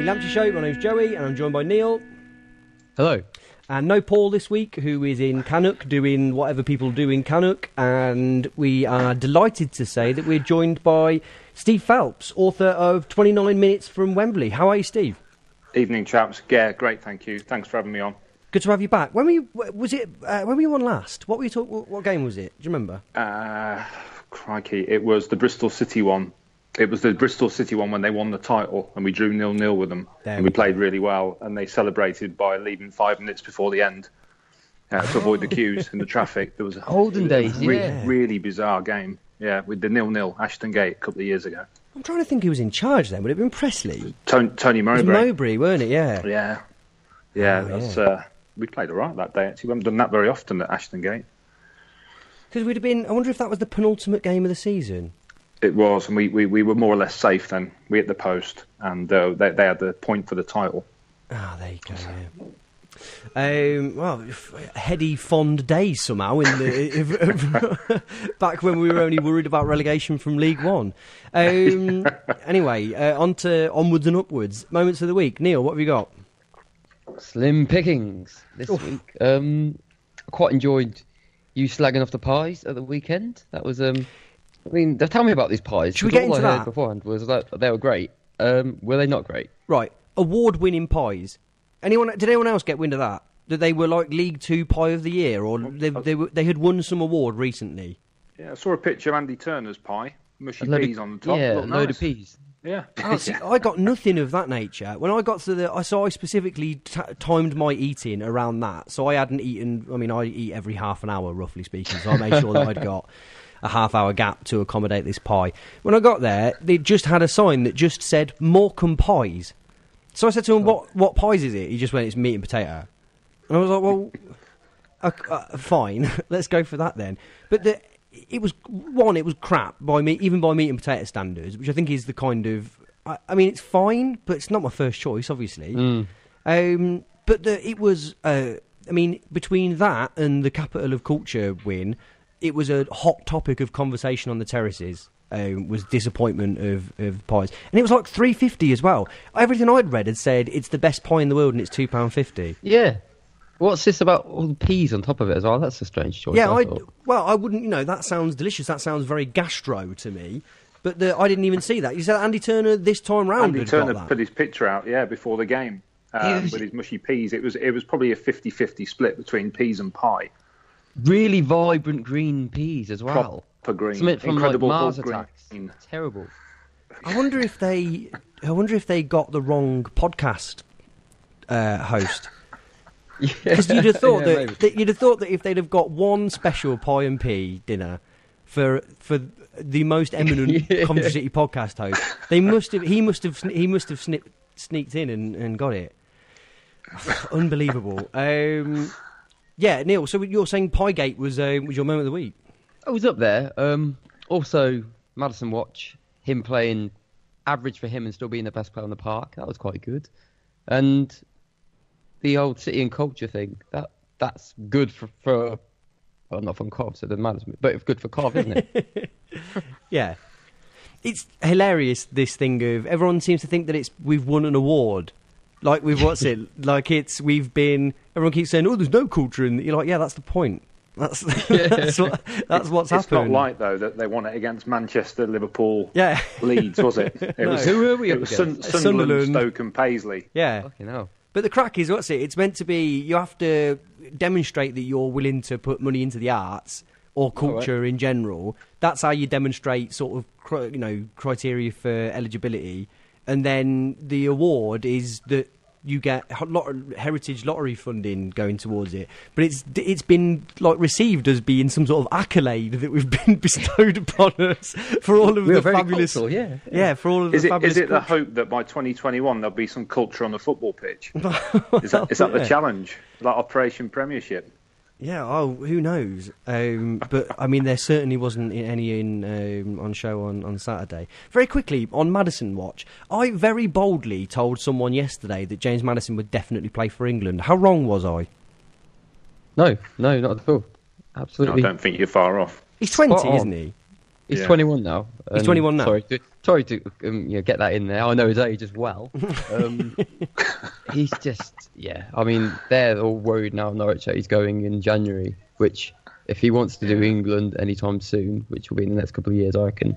Lamptey Show. My name's Joey, and I'm joined by Neil. Hello. And no Paul this week, who is in Cannock doing whatever people do in Cannock. And we are delighted to say that we're joined by Steve Phelps, author of 29 Minutes from Wembley. How are you, Steve? Evening, chaps. Yeah, great, thank you. Thanks for having me on. Good to have you back. When were you on last? What game was it? Do you remember? Crikey, it was the Bristol City one. It was the Bristol City one when they won the title, and we drew 0-0 with them. And we played really well, and they celebrated by leaving 5 minutes before the end to avoid the queues in the traffic. There was a olden days, really bizarre game. Yeah, with the 0-0 Ashton Gate a couple of years ago. I'm trying to think who was in charge then. Would it have been Presley? Tony Mowbray. It was Mowbray, weren't it? Yeah. Yeah. We played all right that day, actually. We haven't done that very often at Ashton Gate. Because we'd have been... I wonder if that was the penultimate game of the season. It was, and we were more or less safe then. We hit the post, and they had the point for the title. Ah, there you go, yeah. Well, heady, fond days somehow in the back when we were only worried about relegation from League One. Anyway, onwards and upwards. Moments of the week. Neil, what have you got? Slim pickings this week. I quite enjoyed you slagging off the pies at the weekend. That was tell me about these pies. Should we get into all I that? heard beforehand was that they were great. Were they not great? Right, award-winning pies. Did anyone else get wind of that? That they were like League 2 Pie of the Year, or they had won some award recently? Yeah, I saw a picture of Andy Turner's pie, mushy peas on the top. Yeah, looked load nice. of peas. Yeah. See, I got nothing of that nature. When I got to I specifically timed my eating around that, so I hadn't eaten. I mean, I eat every half an hour, roughly speaking. So I made sure that I'd got a half-hour gap to accommodate this pie. When I got there, they just had a sign that just said Morecambe pies. So I said to him, "What pies is it?" He just went, "It's meat and potato." And I was like, "Well, fine, let's go for that then." But it was crap even by meat and potato standards, which I think is the kind of. I mean, it's fine, but it's not my first choice, obviously. But it was. I mean, between that and the Capital of Culture win, it was a hot topic of conversation on the terraces. Was disappointment of pies, and it was like $3.50 as well. Everything I'd read had said it's the best pie in the world, and it's £2.50. Yeah. What's this about all the peas on top of it as well? That's a strange choice. Yeah, I wouldn't. That sounds delicious. That sounds very gastro to me. But I didn't even see that. You said Andy Turner this time round. Andy Turner put his picture out, before the game with his mushy peas. It was probably a 50-50 split between peas and pie. Really vibrant green peas as well. Proper green, something from incredible like Mars green. attacks. Terrible. I wonder if they got the wrong podcast host. Because you'd have thought that if they'd have got one special pie and pea dinner for the most eminent Coventry City podcast host, he must have sneaked in and got it. Unbelievable. Yeah, Neil. So you're saying Piegate was your moment of the week? I was up there. Also, Madison Watch, him playing average for him and still being the best player on the park. That was quite good. And the old City and Culture thing, that's good for well, not from Cov, so it doesn't matter to me, but it's good for Cov, isn't it? Yeah. It's hilarious, this thing of everyone seems to think that we've won an award. Like everyone keeps saying, "Oh, there's no culture," and you're like, "Yeah, that's the point. That's what's happened." It's not like though that they won it against Manchester, Liverpool, yeah. Leeds, was it? Who were we up against? Sunderland, Stoke, and Paisley. Yeah. Fucking hell. But the crack is, it's meant to be. You have to demonstrate that you're willing to put money into the arts or culture in general. That's how you demonstrate sort of criteria for eligibility. And then the award is that you get heritage lottery funding going towards it, but it's been like received as being some sort of accolade that we've been bestowed upon us for all of the fabulous. Cultural, yeah. For all of the fabulous. Is it the hope that by 2021 there'll be some culture on the football pitch? Is that the challenge? Like Operation Premiership? Yeah. Oh, who knows? But I mean, there certainly wasn't any on show on Saturday. Very quickly on Madison Watch, I very boldly told someone yesterday that James Maddison would definitely play for England. How wrong was I? No, not at all. Absolutely. I don't think you're far off. He's 20, isn't he? He's 21 now. He's 21 now. Sorry to get that in there. I know his age as well. He's just, I mean, they're all worried now, Norwich, that he's going in January, which, if he wants to do England anytime soon, which will be in the next couple of years, I reckon,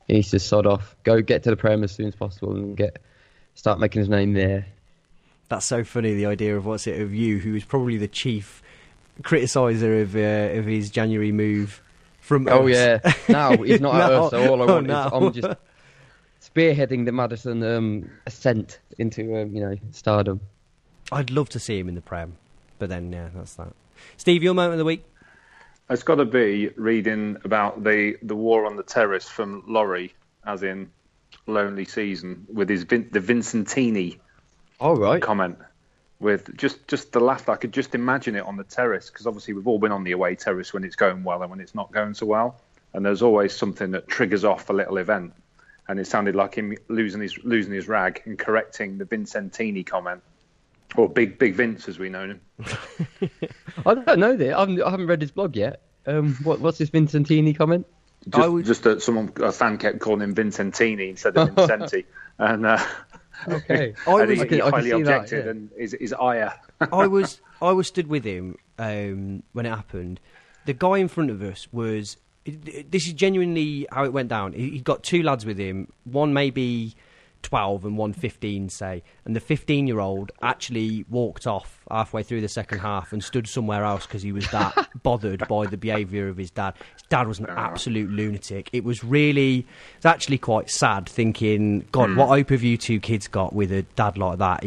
he needs to sod off, get to the Prem as soon as possible and start making his name there. That's so funny, the idea of you, who is probably the chief criticiser of his January move from us. Yeah. Now, he's not at us, so all I want is I'm just spearheading the Maddison ascent into, stardom. I'd love to see him in the Prem, but then, that's that. Steve, your moment of the week? It's got to be reading about the war on the terrace from Laurie, as in Lonely Season, with the Vincentini comment. With just the laughter. I could just imagine it on the terrace, because obviously we've all been on the away terrace when it's going well and when it's not going so well. And there's always something that triggers off a little event. And it sounded like him losing his rag and correcting the Vincentini comment. Or Big Vince, as we know him. I don't know that. I haven't read his blog yet. What's this Vincentini comment? Just that a fan kept calling him Vincentini instead of Vincenti. And... Okay. He highly objected, and his ire. I was stood with him when it happened. The guy in front of us was. This is genuinely how it went down. He got two lads with him. One maybe 12 and one 15, say. And the 15-year-old actually walked off halfway through the second half and stood somewhere else because he was that bothered by the behaviour of his dad. His dad was an absolute lunatic. It's actually quite sad thinking, God, what hope have you two kids got with a dad like that?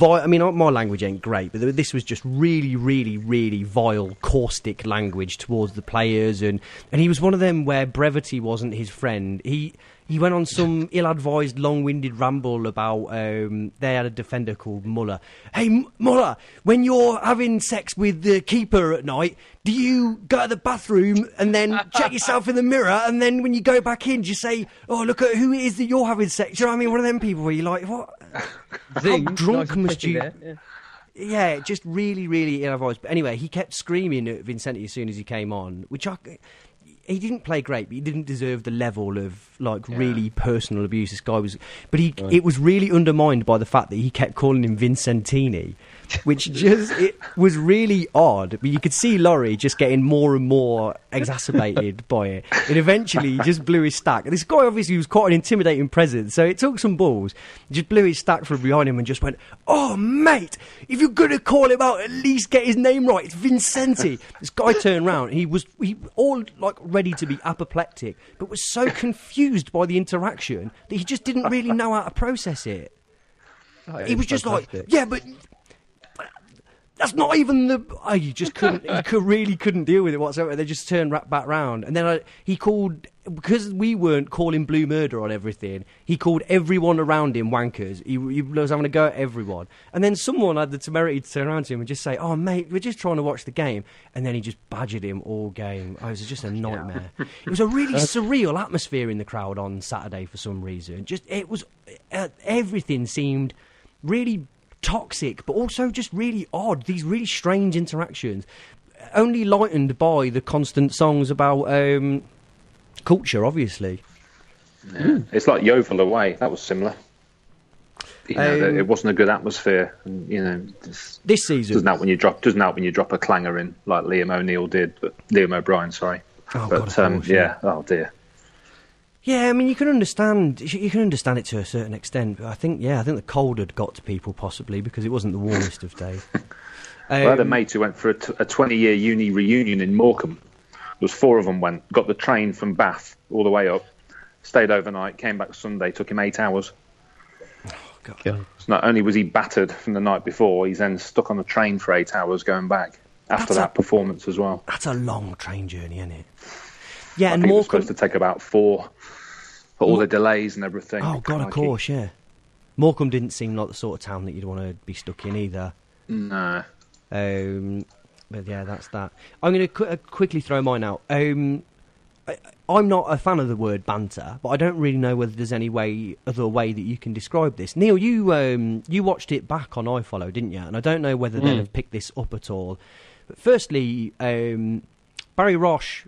I mean, my language ain't great, but this was just really, really, really vile, caustic language towards the players, and he was one of them where brevity wasn't his friend. He went on some ill-advised, long-winded ramble about they had a defender called Muller. Hey, Muller, when you're having sex with the keeper at night, do you go to the bathroom and then check yourself in the mirror, and then when you go back in, do you say, oh, look at who it is that you're having sex? Do you know what I mean? One of them people where you're like, what? Zing, how drunk nice must you... there, yeah, just really, really ill-advised. But anyway, he kept screaming at Vincenti as soon as he came on, he didn't play great, but he didn't deserve the level of really personal abuse this guy was. But it was really undermined by the fact that he kept calling him Vincentini, which it was really odd. But you could see Laurie just getting more and more exacerbated by it. And eventually he just blew his stack. And this guy obviously was quite an intimidating presence, so it took some balls. He just blew his stack from behind him and just went, oh, mate, if you're going to call him out, at least get his name right. It's Vincenti. This guy turned round. He all ready to be apoplectic, but was so confused by the interaction that he just didn't really know how to process it. He was just fantastic. Like, yeah, but that's not even the... he just couldn't... he really couldn't deal with it whatsoever. They just turned back round. And then he called... Because we weren't calling Blue Murder on everything, he called everyone around him wankers. He was having a go at everyone. And then someone had the temerity to turn around to him and just say, oh, mate, we're just trying to watch the game. And then he just badgered him all game. It was just a nightmare. It was a really surreal atmosphere in the crowd on Saturday for some reason. Everything seemed really... toxic, but also just really odd. These really strange interactions, only lightened by the constant songs about culture, obviously. Yeah. It's like Yeovil away. That was similar. It wasn't a good atmosphere. And, this season doesn't help when you drop a clanger in like Liam O'Neill did, but Liam O'Brien, sorry. Oh dear. Yeah, I mean, you can understand it to a certain extent, but I think the cold had got to people possibly because it wasn't the warmest of days. I had a mate who went for a 20-year uni reunion in Morecambe. There was 4 of them went, got the train from Bath all the way up, stayed overnight, came back Sunday, took him 8 hours. Oh, God. So not only was he battered from the night before, he's then stuck on the train for 8 hours going back after that performance as well. That's a long train journey, isn't it? Yeah, and Morecambe was supposed to take about 4 for all the delays and everything. Oh, God, of course, yeah. Morecambe didn't seem like the sort of town that you'd want to be stuck in either. No. But yeah, that's that. I'm going to quickly throw mine out. I'm not a fan of the word banter, but I don't really know whether there's any other way that you can describe this. Neil, you watched it back on iFollow, didn't you? And I don't know whether they'll have picked this up at all. But firstly, Barry Roche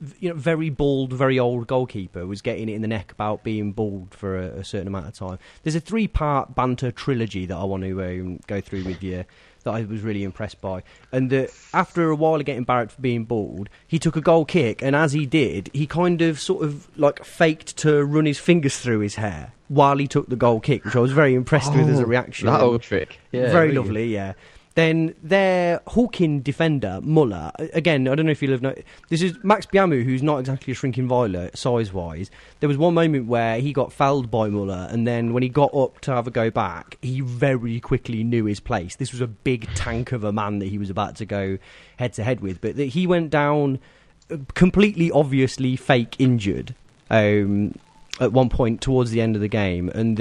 very bald, very old goalkeeper was getting it in the neck about being bald for a certain amount of time. There's a 3-part banter trilogy that I want to go through with you that I was really impressed by. And after a while of getting barracked for being bald, he took a goal kick, and as he did, he kind of sort of like faked to run his fingers through his hair while he took the goal kick, which I was very impressed with as a reaction. That old trick. Yeah, very lovely, yeah. Then their hawking defender, Muller, again, I don't know if you'll have noticed, this is Max Biamu, who's not exactly a shrinking violet, size-wise. There was one moment where he got fouled by Muller, and then when he got up to have a go back, he very quickly knew his place. This was a big tank of a man that he was about to go head-to-head with, but that he went down completely obviously fake injured at one point towards the end of the game, and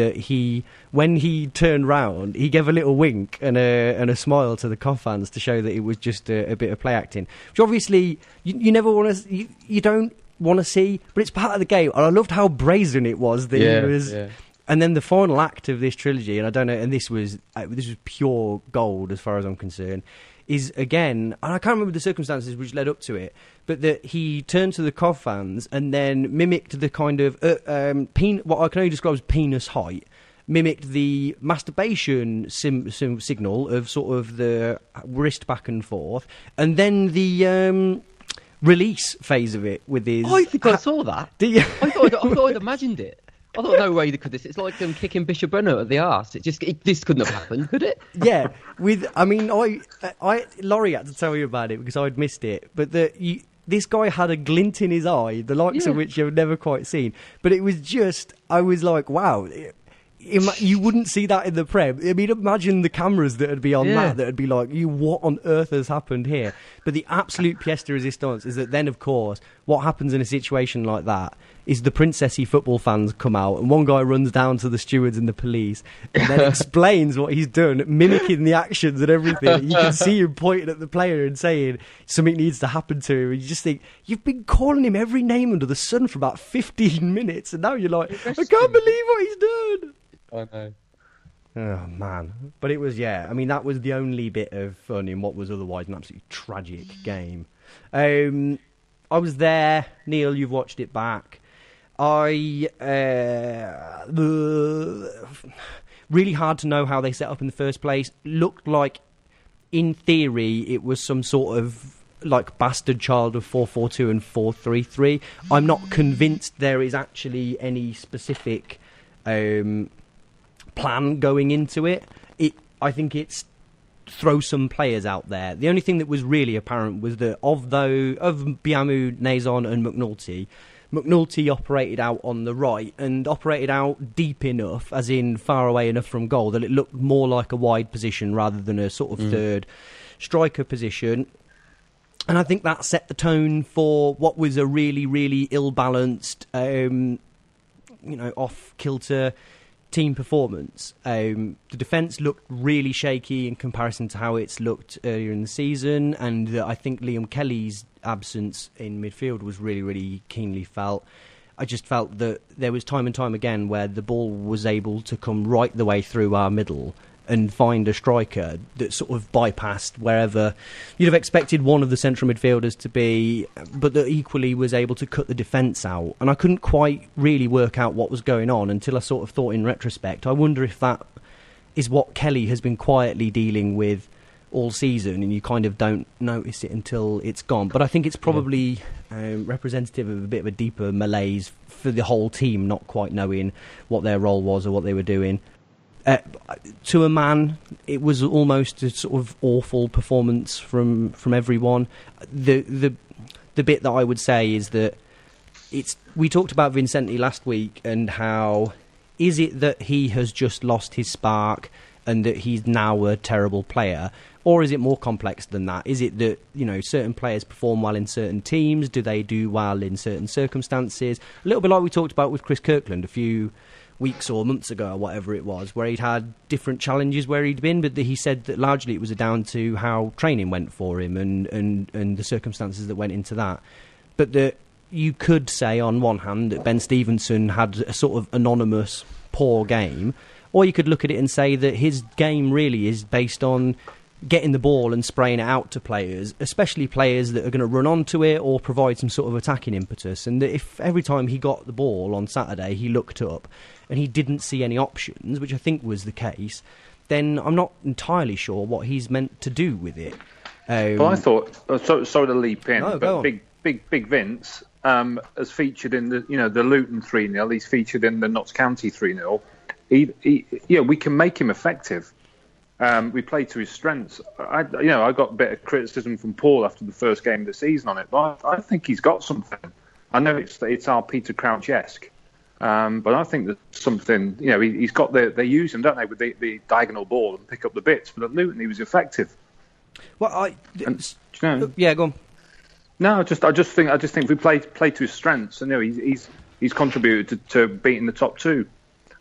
when he turned round, he gave a little wink and a smile to the Cov fans to show that it was just a bit of play acting, which obviously you never want to, you don't want to see, but it's part of the game. And I loved how brazen it was that he was. Yeah. And then the final act of this trilogy, and I don't know, and this was pure gold as far as I'm concerned, is again, and I can't remember the circumstances which led up to it, but that he turned to the Cov fans and then mimicked the kind of what I can only describe as penis height, mimicked the masturbation signal of sort of the wrist back and forth, and then the release phase of it with his. I think I saw that. Did you? I thought I'd imagined it. I thought, no way they could this. It's like them kicking Bishop Brenner at the arse. This couldn't have happened, could it? Yeah, Laurie had to tell you about it because I'd missed it. But this guy had a glint in his eye, the likes of which you've never quite seen. But it was just, I was like, wow. You wouldn't see that in the Prem. I mean, imagine the cameras that would be on that would be like, what on earth has happened here? But the absolute pièce de résistance is that then, of course, what happens in a situation like that is the princessy football fans come out, and one guy runs down to the stewards and the police and then explains what he's done, mimicking the actions and everything. You can see him pointing at the player and saying something needs to happen to him. And you just think, you've been calling him every name under the sun for about 15 minutes, and now you're like, I can't believe what he's done. I know. Oh, man. But it was, I mean, that was the only bit of fun in what was otherwise an absolutely tragic game. I was there. Neil, you've watched it back. Really hard to know how they set up in the first place. Looked like, in theory, it was some sort of like bastard child of 4-4-2 and 4-3-3. I'm not convinced there is actually any specific plan going into it. I think it's throw some players out there. The only thing that was really apparent was that of Biamu, Nazon and McNulty operated out on the right and operated out deep enough, as in far away enough from goal, that it looked more like a wide position rather than a sort of third striker position. And I think that set the tone for what was a really, really ill-balanced, off-kilter team performance. The defence looked really shaky in comparison to how it's looked earlier in the season, and I think Liam Kelly's absence in midfield was really, really keenly felt. I just felt that there was time and time again where the ball was able to come right the way through our middle and find a striker that sort of bypassed wherever you'd have expected one of the central midfielders to be, but that equally was able to cut the defence out. And I couldn't quite really work out what was going on until I sort of thought in retrospect, I wonder if that is what Kelly has been quietly dealing with all season and you kind of don't notice it until it's gone. But I think it's probably representative of a bit of a deeper malaise for the whole team not quite knowing what their role was or what they were doing. To a man, it was almost a sort of awful performance from everyone. The bit that I would say is that we talked about Vincenti last week and how is it that he has just lost his spark and that he's now a terrible player, or is it more complex than that? Is it that certain players perform well in certain teams? Do they do well in certain circumstances? A little bit like we talked about with Chris Kirkland a few weeks or months ago or whatever it was, where he'd had different challenges where he'd been, but he said that largely it was down to how training went for him and the circumstances that went into that. But that you could say on one hand that Ben Stevenson had a sort of anonymous poor game, or you could look at it and say that his game really is based on getting the ball and spraying it out to players, especially players that are going to run onto it or provide some sort of attacking impetus. And that if every time he got the ball on Saturday, he looked up and he didn't see any options, which I think was the case, then I'm not entirely sure what he's meant to do with it. Well, I thought, sorry to leap in, no, but Big Vince has featured in the Luton 3-0. He's featured in the Notts County 3-0. We can make him effective. We play to his strengths. I got a bit of criticism from Paul after the first game of the season on it, but I think he's got something. I know it's our Peter Crouch-esque, but I think there's something. He's got they use him, don't they, with the diagonal ball and pick up the bits. But at Luton, he was effective. Well, yeah, go on. No, I just think if we play to his strengths, and he's contributed to beating the top two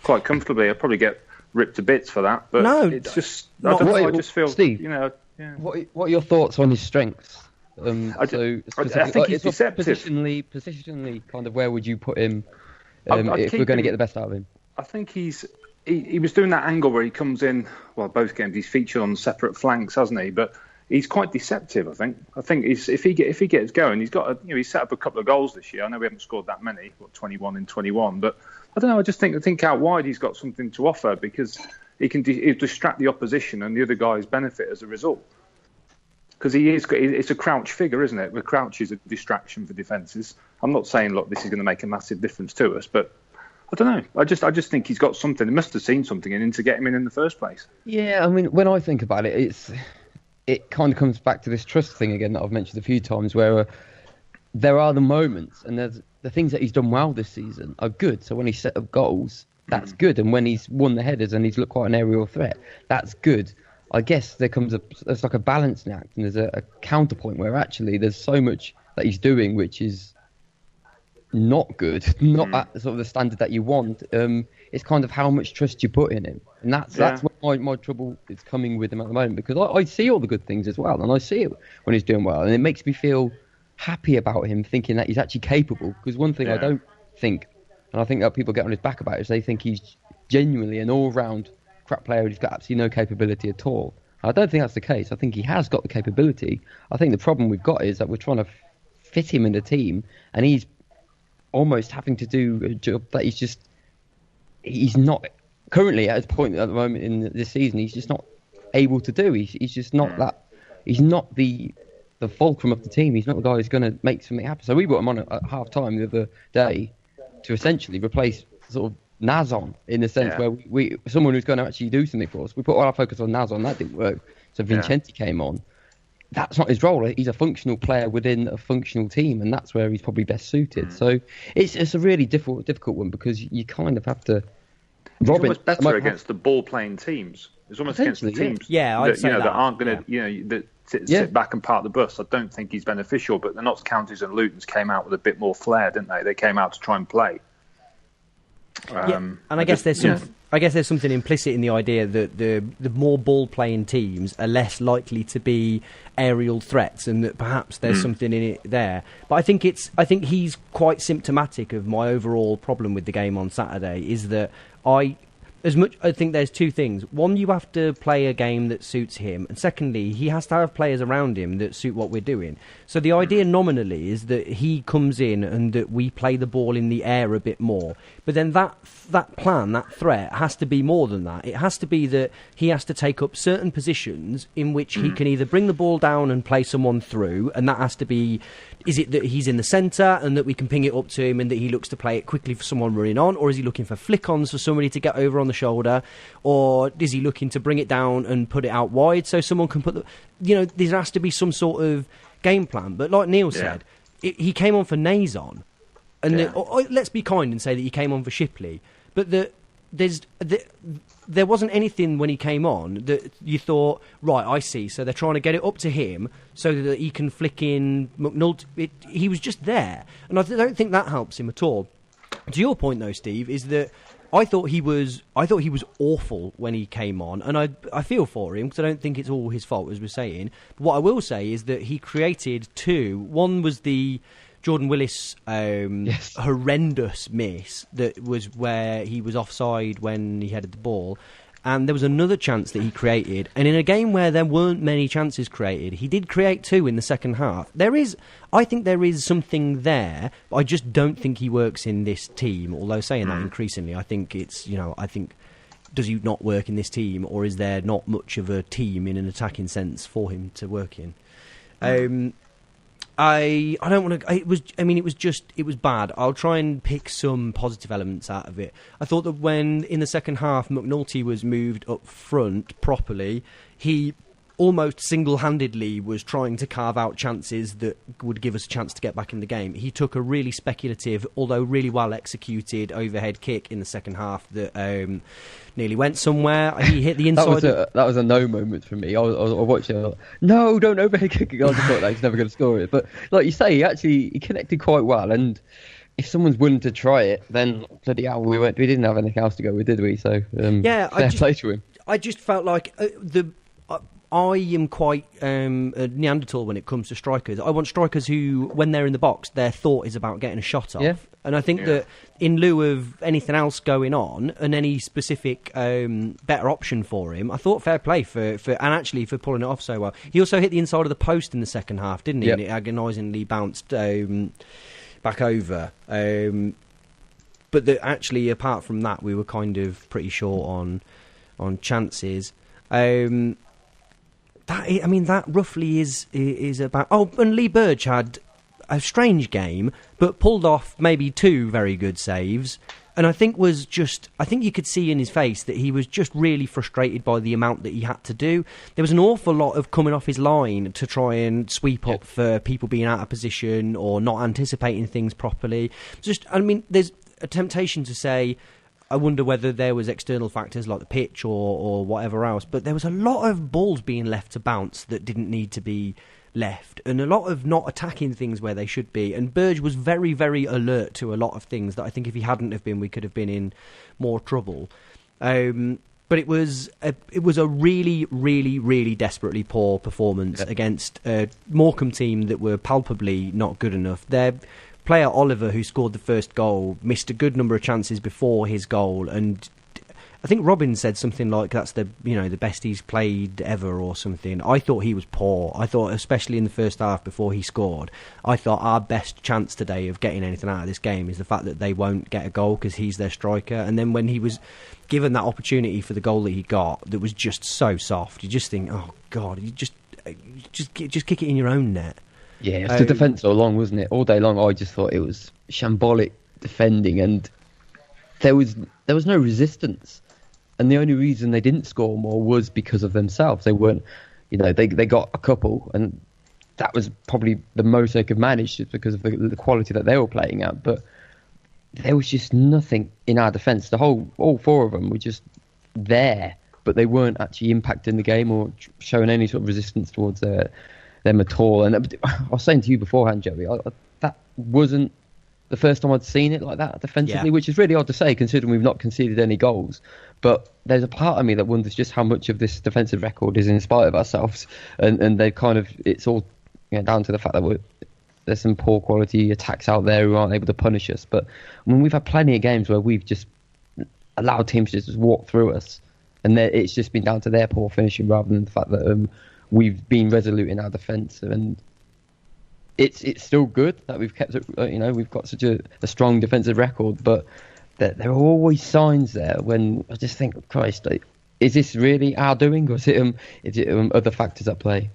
quite comfortably. I'll probably get ripped to bits for that, but no, it's just I just feel, Steve, Yeah. What are your thoughts on his strengths? I think he's deceptive. Positionally, kind of, where would you put him if we're going to get the best out of him? I think he was doing that angle where he comes in. Well, both games he's featured on separate flanks, hasn't he? But he's quite deceptive. I think if he gets going, he's got he's set up a couple of goals this year. I know we haven't scored that many, 21 in 21, but I don't know. I just think out wide he's got something to offer because he can distract the opposition and the other guys benefit as a result. Because it's a Crouch figure, isn't it? Where Crouch is a distraction for defences. I'm not saying, look, this is going to make a massive difference to us, but I don't know. I just think he's got something. He must have seen something in him to get him in the first place. Yeah, I mean, when I think about it, it kind of comes back to this trust thing again that I've mentioned a few times, where there are the moments and there's the things that he's done well this season are good. So when he set up goals, that's good. And when he's won the headers and he's looked quite an aerial threat, that's good. I guess there's like a balancing act, and there's a counterpoint where actually there's so much that he's doing which is not good, not at sort of the standard that you want. It's kind of how much trust you put in him, and that's where my trouble is coming with him at the moment, because I see all the good things as well, and I see it when he's doing well, and it makes me feel happy about him, thinking that he's actually capable. Because one thing I don't think, and I think that people get on his back about it, is they think he's genuinely an all-round crap player. He's got absolutely no capability at all. I don't think that's the case. I think he has got the capability. I think the problem we've got is that we're trying to fit him in the team, and he's almost having to do a job that he's not currently at his point at the moment in this season. He's just not able to do. He's just not that. He's not the fulcrum of the team. He's not the guy who's going to make something happen. So we brought him on at half time the other day to essentially replace sort of Nazon, in the sense where we someone who's going to actually do something for us. We put all our focus on Nazon, that didn't work. So Vincenti came on. That's not his role. He's a functional player within a functional team, and that's where he's probably best suited. So it's a really difficult one, because you kind of have to. Robin, it's almost better against the ball-playing teams. It's almost against the teams that aren't going to sit back and park the bus. I don't think he's beneficial. But the Notts Counties and Lutons came out with a bit more flair, didn't they? They came out to try and play. And I guess there's something implicit in the idea that the more ball playing teams are less likely to be aerial threats, and that perhaps there's something in it there. But I think he's quite symptomatic of my overall problem with the game on Saturday, is that I think there's two things. One, you have to play a game that suits him, and secondly, he has to have players around him that suit what we're doing. So the idea nominally is that he comes in and that we play the ball in the air a bit more. But then that plan, that threat, has to be more than that. It has to be that he has to take up certain positions in which he can either bring the ball down and play someone through, and that has to be, is it that he's in the centre and that we can ping it up to him and that he looks to play it quickly for someone running on, or is he looking for flick-ons for somebody to get over on the shoulder, or is he looking to bring it down and put it out wide so someone can put the... there has to be some sort of game plan. But like Neil said, he came on for Nazon, and let's be kind and say that he came on for Shipley, but there wasn't anything when he came on that you thought, right, I see, so they're trying to get it up to him so that he can flick in McNulty. He was just there, and I don't think that helps him at all. To your point though, Steve, is that I thought he was awful when he came on, and I feel for him, because I don't think it's all his fault, as we're saying. But what I will say is that he created two. One was the Jordan Willis horrendous miss that was where he was offside when he headed the ball, And there was another chance that he created. And in a game where there weren't many chances created, he did create 2 in the second half. I think there is something there, but I just don't think he works in this team. Although saying that increasingly, I think it's, does he not work in this team, or is there not much of a team in an attacking sense for him to work in? I don't want to. It was bad. I'll try and pick some positive elements out of it. I thought that when in the second half McNulty was moved up front properly, he almost single-handedly was trying to carve out chances that would give us a chance to get back in the game. He took a really speculative, although really well executed overhead kick in the second half that nearly went somewhere. He hit the inside. That was a no moment for me. I was watching it, like, no, don't overhead kick it. I just thought he's never going to score it. But like you say, he connected quite well. And if someone's willing to try it, then bloody hell, we didn't have anything else to go with, did we? So fair play to him. I just felt like I am quite a Neanderthal when it comes to strikers. I want strikers who, when they're in the box, their thought is about getting a shot off. Yeah. And I think that in lieu of anything else going on and any specific better option for him, I thought fair play for pulling it off so well. He also hit the inside of the post in the second half, didn't he? Yep. And it agonisingly bounced back over. But actually, apart from that, we were kind of pretty short on chances. That roughly is about. Oh, and Lee Burge had a strange game, but pulled off maybe 2 very good saves. And I think you could see in his face that he was just really frustrated by the amount that he had to do. There was an awful lot of coming off his line to try and sweep up for people being out of position or not anticipating things properly. There's a temptation to say, I wonder whether there was external factors like the pitch or whatever else, but there was a lot of balls being left to bounce that didn't need to be left, and a lot of not attacking things where they should be. And Burge was very, very alert to a lot of things that I think if he hadn't have been, we could have been in more trouble. But it was a really, really, really desperately poor performance against a Morecambe team that were palpably not good enough. Their player Oliver, who scored the first goal, missed a good number of chances before his goal, and I think Robin said something like that's the best he's played ever or something. I thought he was poor. I thought, especially in the first half before he scored, I thought our best chance today of getting anything out of this game is the fact that they won't get a goal because he's their striker. And then when he was given that opportunity for the goal that he got, that was just so soft. You just think, oh God, you just kick it in your own net. Yeah, it was the defence all along, wasn't it? All day long, I just thought it was shambolic defending, and there was no resistance. And the only reason they didn't score more was because of themselves. They weren't, they got a couple, and that was probably the most they could manage just because of the quality that they were playing at. But there was just nothing in our defence. All 4 of them were just there, but they weren't actually impacting the game or showing any sort of resistance towards them at all. And I was saying to you beforehand, Joey, that wasn't the first time I'd seen it like that defensively, which is really odd to say considering we've not conceded any goals. But there's a part of me that wonders just how much of this defensive record is in spite of ourselves, and they it's all down to the fact that there's some poor quality attacks out there who aren't able to punish us. But when we've had plenty of games where we've just allowed teams to just walk through us, and it's just been down to their poor finishing rather than the fact that we've been resolute in our defence. And it's still good that we've kept it. We've got such a strong defensive record, but there are always signs there when I just think, Christ, is this really our doing, or is it other factors at play?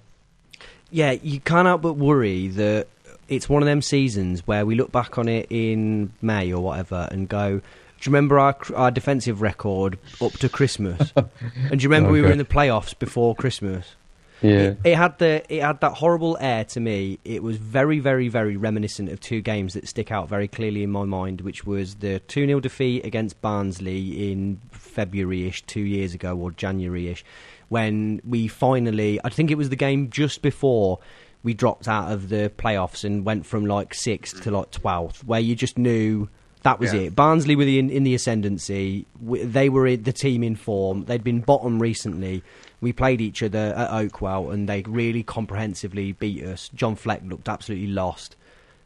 Yeah, you can't help but worry that it's one of them seasons where we look back on it in May or whatever and go, do you remember our defensive record up to Christmas? And do you remember we were in the playoffs before Christmas? Yeah, it had that horrible air to me. It was very, very, very reminiscent of 2 games that stick out very clearly in my mind, which was the 2-0 defeat against Barnsley in February-ish 2 years ago, or January-ish, when we finally, I think it was the game just before we dropped out of the playoffs and went from 6th to 12th, where you just knew that was it. Barnsley were in the ascendancy. They were the team in form. They'd been bottom recently. We played each other at Oakwell, and they really comprehensively beat us. John Fleck looked absolutely lost.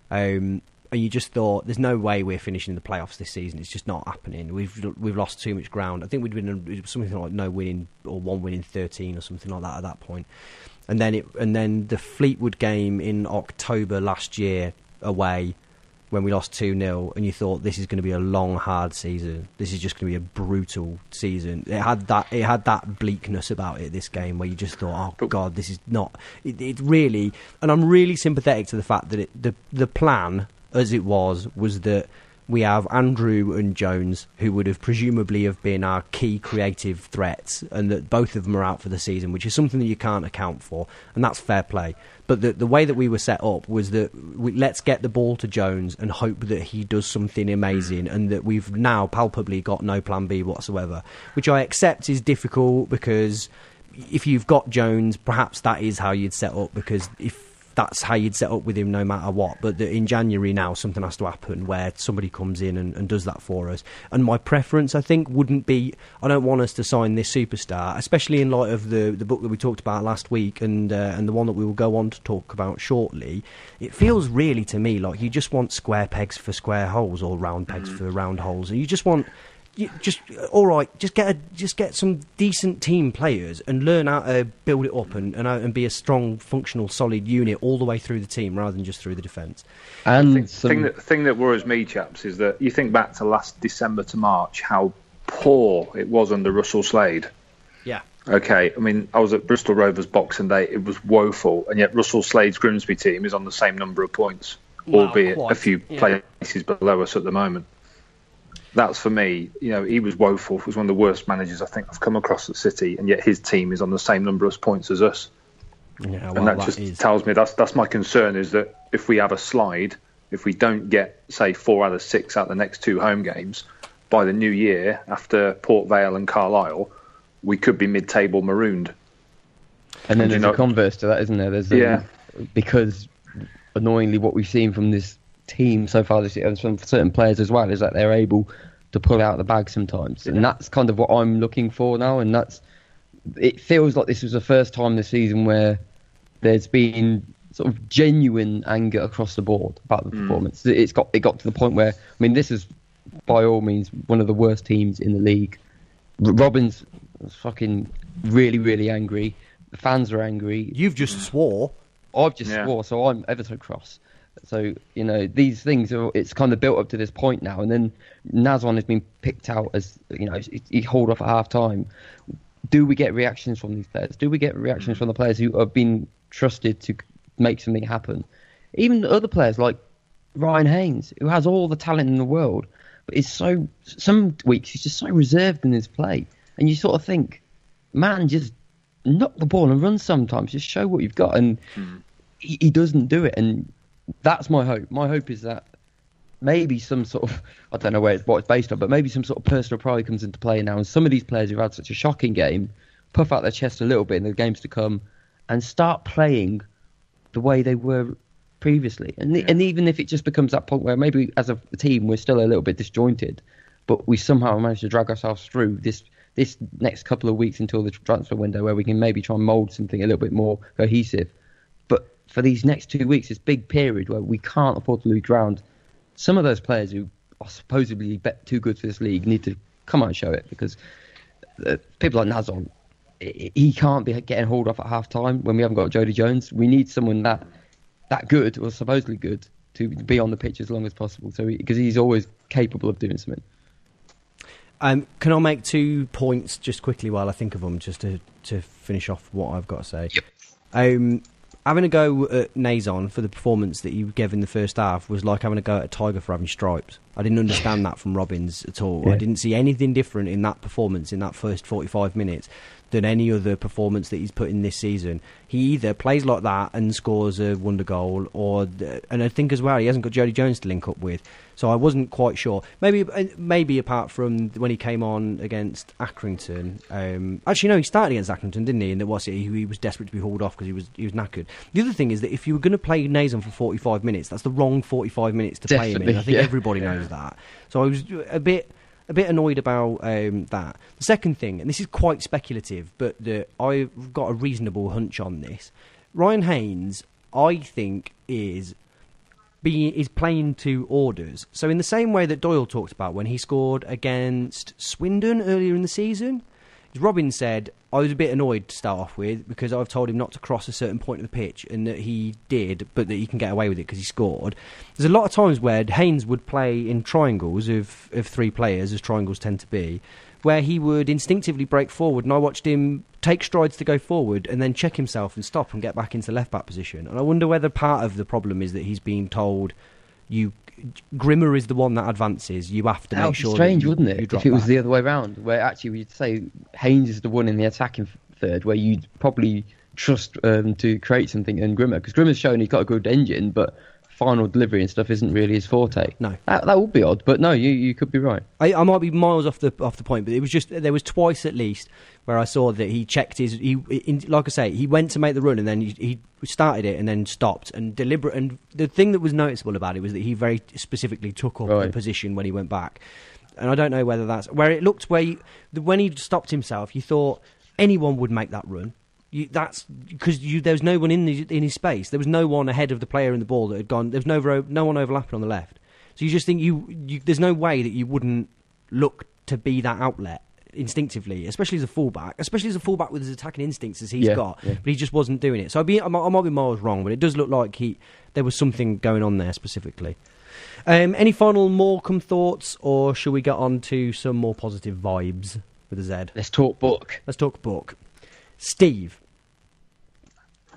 And and you just thought, there's no way we're finishing the playoffs this season. It's just not happening. We've lost too much ground. I think we'd been something like no winning or 1 win in 13 or something like that at that point. And then the Fleetwood game in October last year away, when we lost 2-0, and you thought, this is going to be a long, hard season. This is just going to be a brutal season. It had that bleakness about it, this game, where you just thought, oh God, this is not. It really, and I'm really sympathetic to the fact that the plan, as it was that we have Andrew and Jones, who would have presumably have been our key creative threats, and that both of them are out for the season, which is something that you can't account for, and that's fair play. But the way that we were set up was that let's get the ball to Jones and hope that he does something amazing, and that we've now palpably got no plan B whatsoever, which I accept is difficult, because if you've got Jones, perhaps that is how you'd set up, because if that's how you'd set up with him no matter what. But in January now, something has to happen where somebody comes in and does that for us. And my preference, I think, wouldn't be, I don't want us to sign this superstar, especially in light of the book that we talked about last week and the one that we will go on to talk about shortly. It feels really to me like you just want square pegs for square holes, or round pegs for round holes. And you just want... just get some decent team players and learn how to build it up and be a strong, functional, solid unit all the way through the team rather than just through the defence. And the thing that worries me, chaps, is that you think back to last December to March, how poor it was under Russell Slade. Yeah. Okay, I mean, I was at Bristol Rovers Boxing Day. It was woeful, and yet Russell Slade's Grimsby team is on the same number of points, albeit a few places below us at the moment. That's, for me, he was woeful. He was one of the worst managers I think I've come across at City, and yet his team is on the same number of points as us. Yeah, and that tells me that's my concern, is that if we have a slide, if we don't get, say, 4 out of 6 out of the next 2 home games, by the new year, after Port Vale and Carlisle, we could be mid-table marooned. And then there's a converse to that, isn't there? Because, annoyingly, what we've seen from this team so far this year, and from certain players as well, is that they're able to pull out the bag sometimes, and that's kind of what I'm looking for now. And it feels like this was the first time this season where there's been sort of genuine anger across the board about the performance. It got to the point where, I mean, this is by all means one of the worst teams in the league. Robin's fucking really, really angry. The fans are angry. You've just swore. I've just swore, so I'm ever so cross. So, these things, it's kind of built up to this point now. And then Nazon has been picked out as, he hauled off at half-time. Do we get reactions from these players? Do we get reactions from the players who have been trusted to make something happen? Even other players like Ryan Haynes, who has all the talent in the world, but some weeks he's just so reserved in his play. And you sort of think, man, just knock the ball and run sometimes. Just show what you've got. And he doesn't do it. And that's my hope. My hope is that maybe some sort of, I don't know what it's based on, but maybe some sort of personal pride comes into play now. And some of these players who've had such a shocking game puff out their chest a little bit in the games to come and start playing the way they were previously. And even if it just becomes that point where maybe as a team we're still a little bit disjointed, but we somehow managed to drag ourselves through this next couple of weeks until the transfer window, where we can maybe try and mould something a little bit more cohesive. But for these next 2 weeks, this big period where we can't afford to lose ground, some of those players who are supposedly too good for this league need to come out and show it, because people like Nazon, he can't be getting hauled off at half-time when we haven't got Jody Jones. We need someone that good, or supposedly good, to be on the pitch as long as possible, because he's always capable of doing something. Can I make 2 points just quickly while I think of them, just to finish off what I've got to say? Yep. Having a go at Nazon for the performance that he gave in the first half was like having a go at a tiger for having stripes. I didn't understand that from Robbins at all. Yeah. I didn't see anything different in that performance in that first 45 minutes than any other performance that he's put in this season. He either plays like that and scores a wonder goal, and I think as well he hasn't got Jody Jones to link up with. So I wasn't quite sure. Maybe apart from when he came on against Accrington. Actually, no, he started against Accrington, didn't he? And he was desperate to be hauled off because he was knackered. The other thing is that if you were going to play Nazon for 45 minutes, that's the wrong 45 minutes to play him in. I think everybody knows that. So I was a bit annoyed about that. The second thing, and this is quite speculative, but I've got a reasonable hunch on this. Ryan Haynes, I think, is is playing to orders. So in the same way that Doyle talked about when he scored against Swindon earlier in the season, Robin said, I was a bit annoyed to start off with because I've told him not to cross a certain point of the pitch, and that he did, but that he can get away with it because he scored. There's a lot of times where Haynes would play in triangles of 3 players, as triangles tend to be, where he would instinctively break forward, and I watched him take strides to go forward and then check himself and stop and get back into left-back position. And I wonder whether part of the problem is that he's being told, Grimmer is the one that advances, you have to make sure that strange, you, wouldn't it, you drop if it was back. the other way around, where actually we'd say Haynes is the one in the attacking third, where you'd probably trust to create something in Grimmer, because Grimmer's shown he's got a good engine, but final delivery and stuff isn't really his forte. No, that would be odd, but no, you could be right. I might be miles off the point, but it was just there was twice at least where I saw that he checked like I say, he went to make the run and then he started it and then stopped and deliberate. And the thing that was noticeable about it was that he very specifically took up the position when he went back. And I don't know whether that's where it looked when he stopped himself, you thought anyone would make that run. That's because there was no one in his space. There was no one ahead of the player in the ball that had gone. There was no one overlapping on the left. So you just think there's no way that you wouldn't look to be that outlet instinctively, especially as a fullback with his attacking instincts as he's got. Yeah. But he just wasn't doing it. So I might be miles wrong, but it does look like there was something going on there specifically. Any final Morecambe thoughts, or shall we get on to some more positive vibes with a Z? Let's talk book. Steve,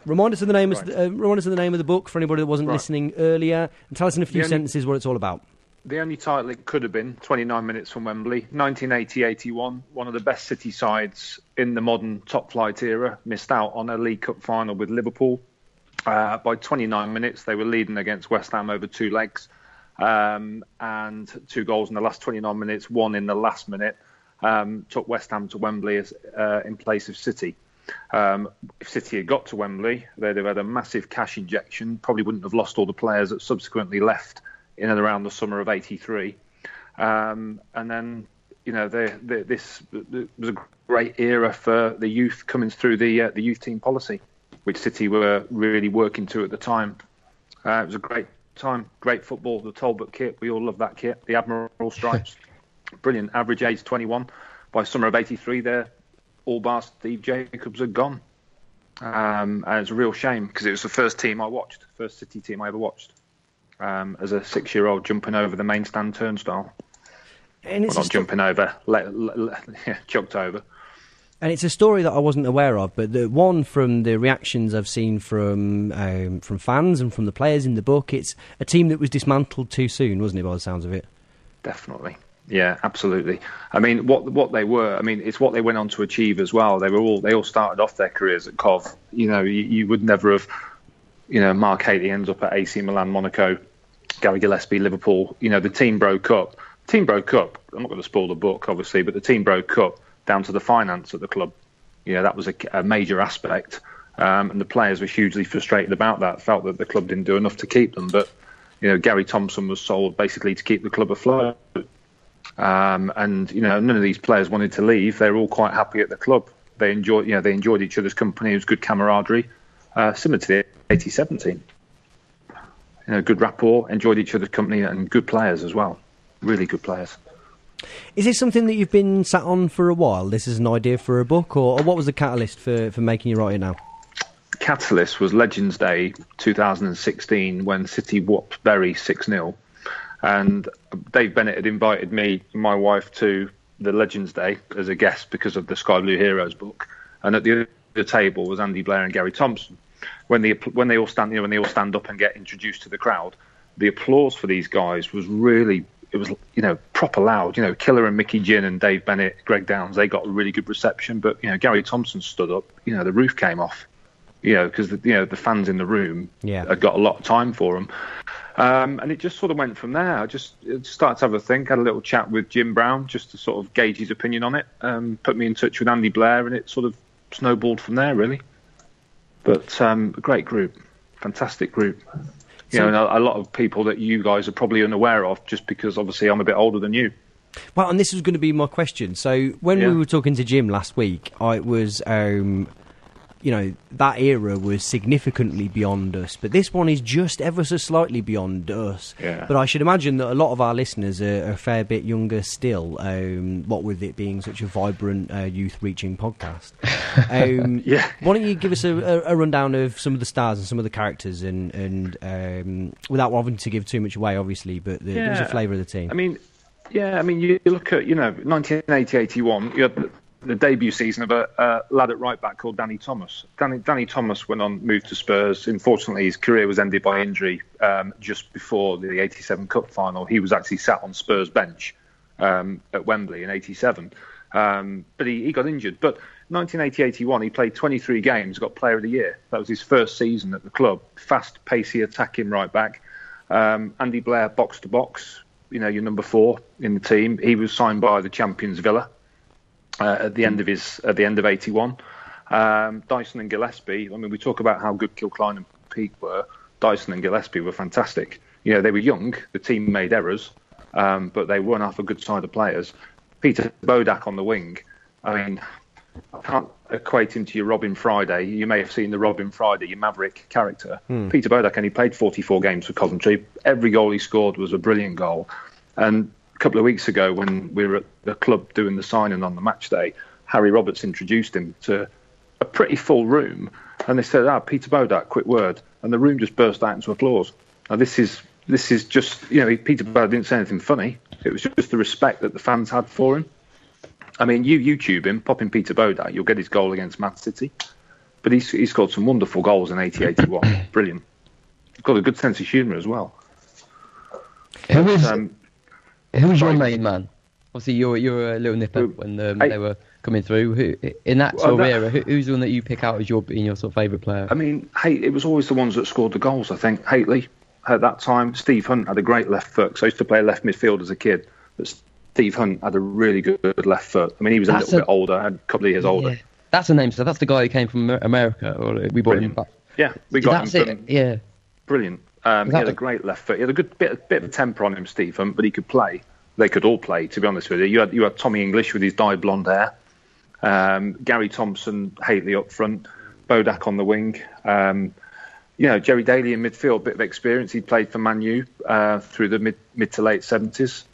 remind us of the name of the book for anybody that wasn't listening earlier, and tell us in a few sentences what it's all about. The only title it could have been, 29 minutes from Wembley, 1980-81, one of the best City sides in the modern top flight era, missed out on a League Cup final with Liverpool. By 29 minutes, they were leading against West Ham over 2 legs, and 2 goals in the last 29 minutes, 1 in the last minute, took West Ham to Wembley in place of City. If City had got to Wembley, they'd have had a massive cash injection, probably wouldn't have lost all the players that subsequently left in and around the summer of '83. And then, this was a great era for the youth coming through the youth team policy, which City were really working to at the time. It was a great time, great football, the Talbot kit, we all love that kit, the Admiral stripes, brilliant, average age 21. By summer of '83, they're all bar Steve Jacobs had gone. And it's a real shame because it was the first team I watched, first City team I ever watched, as a 6-year-old jumping over the main stand turnstile. And it's jumping over, chucked over. And it's a story that I wasn't aware of, but the one from the reactions I've seen from fans and from the players in the book, it's a team that was dismantled too soon, wasn't it, by the sounds of it? Definitely. Yeah, absolutely. I mean, what they were. I mean, it's what they went on to achieve as well. They all started off their careers at Cov. You would never have. Mark Haley ends up at AC Milan, Monaco, Gary Gillespie, Liverpool. The team broke up. I'm not going to spoil the book, obviously, but the team broke up down to the finance of the club. That was a major aspect, and the players were hugely frustrated about that. Felt that the club didn't do enough to keep them, but Gary Thompson was sold basically to keep the club afloat. And none of these players wanted to leave. They were all quite happy at the club. They enjoyed each other's company. It was good camaraderie, similar to the 80-70 team. Good rapport, enjoyed each other's company, and good players as well. Really good players. Is this something that you've been sat on for a while? This is an idea for a book, or what was the catalyst for making you write it now? Catalyst was Legends Day 2016 when City whopped Bury 6-0. And Dave Bennett had invited me and my wife to the Legends Day as a guest because of the Sky Blue Heroes book. And at the other table was Andy Blair and Gary Thompson. When they all stand up and get introduced to the crowd, the applause for these guys was really, it was proper loud. Killer and Mickey Ginn and Dave Bennett, Greg Downs, they got a really good reception. But Gary Thompson stood up. The roof came off. Because the fans in the room had got a lot of time for them. And it just sort of went from there. I just started to have a think, had a little chat with Jim Brown just to sort of gauge his opinion on it, put me in touch with Andy Blair, and it sort of snowballed from there, really. But a great group, fantastic group. And a lot of people that you guys are probably unaware of just because, obviously, I'm a bit older than you. Well, and this was going to be my question. So when we were talking to Jim last week, I was... that era was significantly beyond us, but this one is just ever so slightly beyond us. Yeah. But I should imagine that a lot of our listeners are a fair bit younger still, what with it being such a vibrant youth-reaching podcast. Yeah. Why don't you give us a rundown of some of the stars and some of the characters, and without wanting to give too much away, obviously, but give us a flavour of the team. You look at 1980-81, you had the debut season of a lad at right back called Danny Thomas. Danny Thomas moved to Spurs. Unfortunately, his career was ended by injury just before the 87 Cup final. He was actually sat on Spurs' bench at Wembley in 87. But he got injured. But 1980-81, he played 23 games, got Player of the Year. That was his first season at the club. Fast, pacey, attacking right back. Andy Blair, box to box. Your number 4 in the team. He was signed by the champions Villa. At the end of 81, Dyson and Gillespie. We talk about how good Kilcline and Peake were. Dyson and Gillespie were fantastic. They were young. The team made errors, but they weren't half a good side of players. Peter Bodak on the wing. I can't equate him to your Robin Friday. You may have seen the Robin Friday, your Maverick character. Peter Bodak only played 44 games for Coventry. Every goal he scored was a brilliant goal, and a couple of weeks ago, when we were at the club doing the signing on the match day, Harry Roberts introduced him to a pretty full room, and they said, Peter Bodak, quick word, and the room just burst out into applause. Now this is just, Peter Bodak didn't say anything funny. It was just the respect that the fans had for him. You YouTube him, pop in Peter Bodak, you'll get his goal against Man City, but he scored some wonderful goals in 80-81. Brilliant. Got a good sense of humour as well. Who was your main man? Obviously, you're a little nipper when they were coming through. Who, in that sort of era, who's the one that you pick out as being your sort of favourite player? It was always the ones that scored the goals, I think. Haitley, at that time. Steve Hunt had a great left foot, because I used to play left midfield as a kid. But Steve Hunt had a really good left foot. He was a little bit older, a couple of years older. Yeah. That's the name, so that's the guy who came from America, or we brought him back. Yeah, we got him from... Yeah. Brilliant. He had a great left foot. He had a good bit of temper on him, Steve Hunt, but he could play. They could all play, to be honest with you. You had Tommy English with his dyed blonde hair, Gary Thompson, Haitley up front, Bodak on the wing. Jerry Daly in midfield, bit of experience. He played for Man U through the mid to late 70s.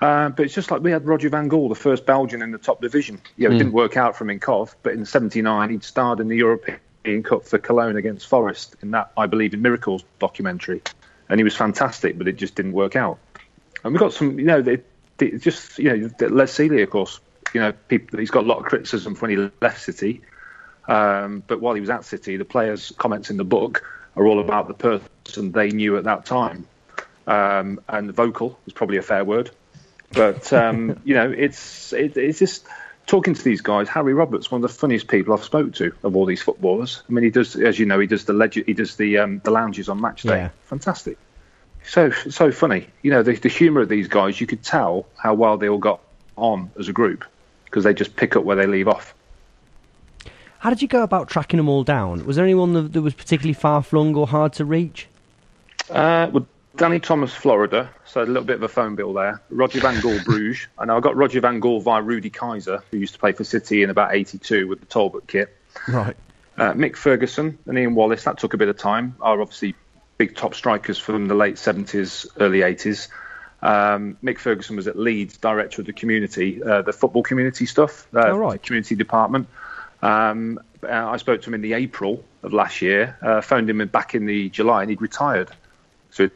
But it's just like we had Roger Van Gaal, the first Belgian in the top division. It didn't work out for him in Cov, but in '79 he'd starred in the European Cup for Cologne against Forest in that, I believe, in Miracles documentary, and he was fantastic, but it just didn't work out. And we got some, Les Seeley, of course. He's got a lot of criticism for when he left City, but while he was at City, the players' comments in the book are all about the person they knew at that time, and vocal is probably a fair word, but it's just. Talking to these guys, Harry Roberts, one of the funniest people I've spoke to of all these footballers. He does, as you know, he does the lounges on match day. Yeah. Fantastic, so funny. The humour of these guys, you could tell how well they all got on as a group, because they just pick up where they leave off. How did you go about tracking them all down? Was there anyone that was particularly far flung or hard to reach? Danny Thomas, Florida, so a little bit of a phone bill there. Roger Van Gaal, Bruges. I know I got Roger Van Gaal via Rudy Kaiser, who used to play for City in about 82 with the Talbot kit. Right. Mick Ferguson and Ian Wallace, that took a bit of time, are obviously big top strikers from the late 70s, early 80s. Mick Ferguson was at Leeds, director of the community, the football community stuff, the community department. I spoke to him in the April of last year, phoned him back in the July, and he'd retired. So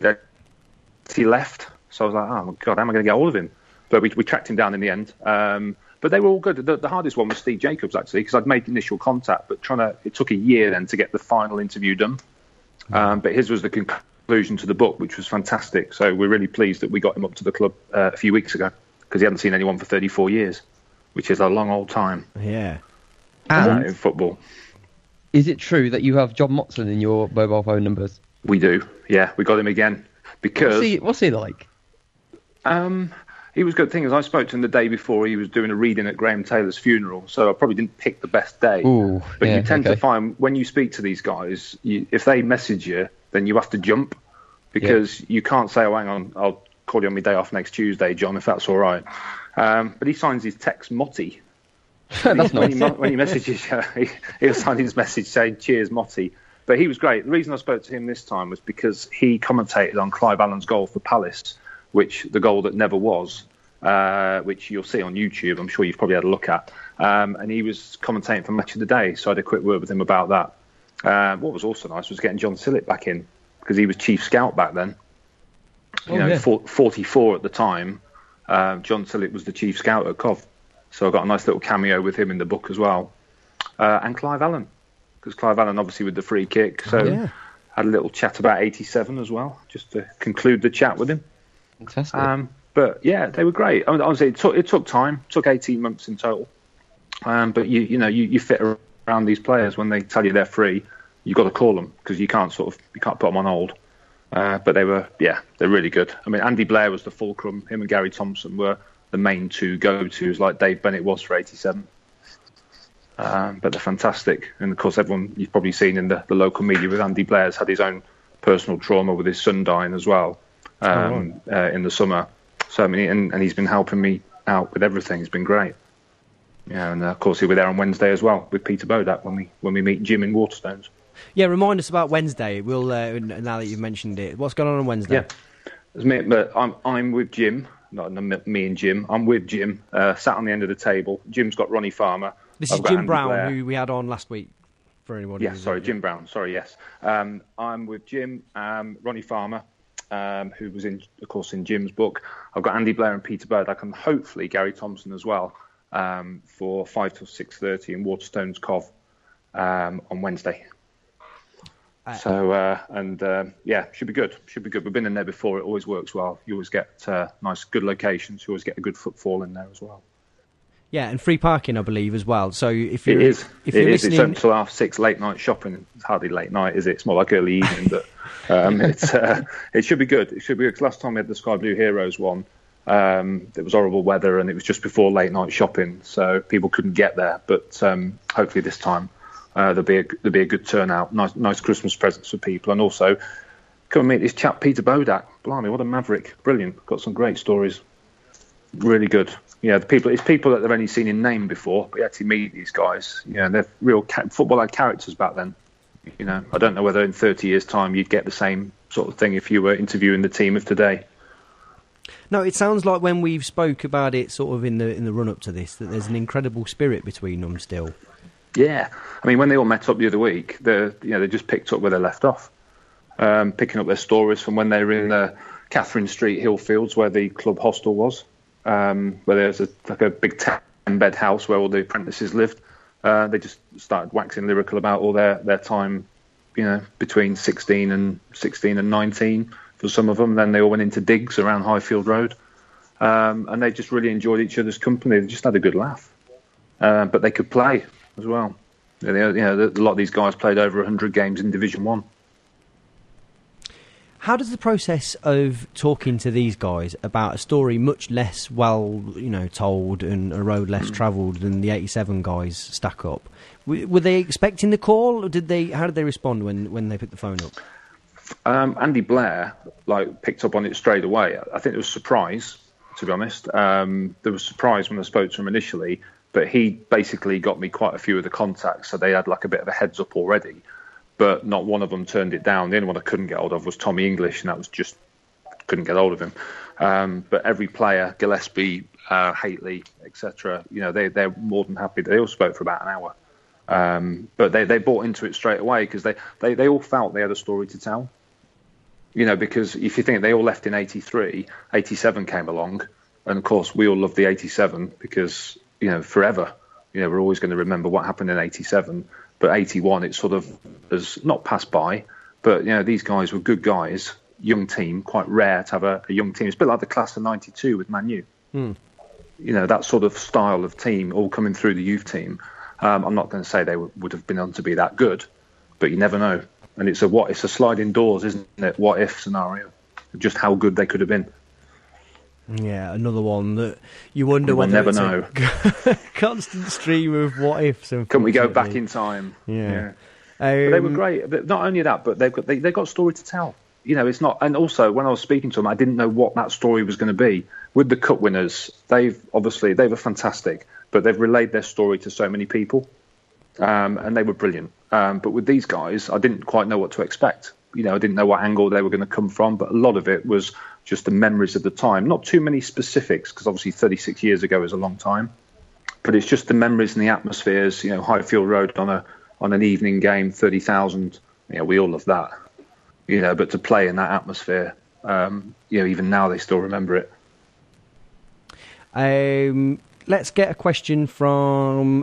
he left. So I was like, oh, God, how am I going to get hold of him? But we tracked him down in the end. But they were all good. The hardest one was Steve Jacobs, actually, because I'd made initial contact, but it took a year then to get the final interview done. But his was the conclusion to the book, which was fantastic. So we're really pleased that we got him up to the club a few weeks ago, because he hadn't seen anyone for 34 years, which is a long old time. Yeah. And in football. Is it true that you have John Motson in your mobile phone numbers? We do, yeah. We got him again because. What's he like? He was good. Thing is, I spoke to him the day before he was doing a reading at Graham Taylor's funeral, so I probably didn't pick the best day. Ooh, but you tend to find when you speak to these guys, if they message you, then you have to jump, because you can't say, "Oh, hang on, I'll call you on my day off next Tuesday, John, if that's all right." But he signs his text Motti, That's nice. When he messages, he'll sign his message saying, "Cheers, Motti." But he was great. The reason I spoke to him this time was because he commentated on Clive Allen's goal for Palace, the goal that never was, which you'll see on YouTube. I'm sure you've probably had a look at. And he was commentating for Match of the Day, so I had a quick word with him about that. What was also nice was getting John Sillett back in, because he was chief scout back then. 44 at the time. John Sillett was the chief scout at Cov. So I got a nice little cameo with him in the book as well. And Clive Allen, because Clive Allen obviously with the free kick. So had a little chat about 87 as well, just to conclude the chat with him. Fantastic. But yeah, they were great. I mean, honestly, it took time. It took 18 months in total. But you fit around these players. When they tell you they're free, you got to call them, because you can't put them on hold. But they're really good. I mean, Andy Blair was the fulcrum. Him and Gary Thompson were the main two go-tos, like Dave Bennett was for 87. But they're fantastic. And of course, everyone you've probably seen in the local media with Andy Blair's had his own personal trauma with his son dying as well in the summer. So I mean, and he's been helping me out with everything. It's been great. Yeah, and of course he'll be there on Wednesday as well with Peter Bodak when we meet Jim in Waterstones. Yeah, remind us about Wednesday. We'll now that you've mentioned it. What's going on Wednesday? Yeah, I'm with Jim. Not me and Jim. I'm with Jim, sat on the end of the table. Jim's got Ronnie Farmer. This is Jim Brown, who we had on last week, for anybody. Yeah, sorry, Jim Brown. Sorry, yes. I'm with Jim, Ronnie Farmer, who was of course in Jim's book. I've got Andy Blair and Peter Bodak, and hopefully Gary Thompson as well, for 5 till 6:30 in Waterstone's Cov on Wednesday. Should be good. We've been in there before. It always works well. You always get nice, good locations. You always get a good footfall in there as well. Yeah, and free parking, I believe, as well. So if you're listening, it's open till 6:30 late night shopping. It's hardly late night, is it? It's more like early evening, but it should be good. It should be good. 'Cause last time we had the Sky Blue Heroes one, it was horrible weather and it was just before late night shopping, so people couldn't get there. But hopefully this time there'll be a good turnout. Nice Christmas presents for people, and also come and meet this chap Peter Bodak. Blimey, what a maverick! Brilliant. Got some great stories. Really good. Yeah, it's people that they've only seen in name before, but you actually meet these guys. Yeah, they're real football characters back then. You know, I don't know whether in 30 years' time you'd get the same sort of thing if you were interviewing the team of today. No, it sounds like when we've spoke about it sort of in the run-up to this, that there's an incredible spirit between them still. Yeah. I mean, when they all met up the other week, they just picked up where they left off, picking up their stories from when they were in Catherine Street, Hillfields, where the club hostel was, where there's a big 10-bed house where all the apprentices lived. They just started waxing lyrical about all their time, between 16 and 19 for some of them. Then they all went into digs around Highfield Road, and they just really enjoyed each other's company. They just had a good laugh, but they could play as well. A lot of these guys played over 100 games in Division 1. How does the process of talking to these guys about a story much less told and a road less travelled than the 87 guys stack up? Were they expecting the call, or how did they respond when they picked the phone up? Andy Blair picked up on it straight away. I think there was surprise, to be honest. There was surprise when I spoke to him initially, but he basically got me quite a few of the contacts, so they had a bit of a heads up already. But not one of them turned it down. The only one I couldn't get hold of was Tommy English, and that was just couldn't get hold of him. But every player, Gillespie, Haitley, etc., they're more than happy. They all spoke for about an hour, but they bought into it straight away because they all felt they had a story to tell. Because if you think they all left in 83, 87 came along, and of course we all love the 87 because forever, we're always going to remember what happened in 87. But 81, it sort of has not passed by. But, these guys were good guys, young team, quite rare to have a young team. It's a bit like the class of 92 with Man U. That sort of style of team all coming through the youth team. I'm not going to say they would have been on to be that good, but you never know. And it's a sliding doors, isn't it? What if scenario. Just how good they could have been. Yeah, another one that you wonder we'll whether never know. A constant stream of what ifs. Can we go back in time? Yeah. But they were great. But not only that, but they've got a story to tell. It's not. And also, when I was speaking to them, I didn't know what that story was going to be. With the cup winners, they were fantastic. but they've relayed their story to so many people, and they were brilliant. But with these guys, I didn't quite know what to expect. I didn't know what angle they were going to come from, but a lot of it was just the memories of the time. Not too many specifics, because obviously 36 years ago is a long time, but it's just the memories and the atmospheres. Highfield Road on an evening game, 30,000. We all love that. But to play in that atmosphere, even now they still remember it. Let's get a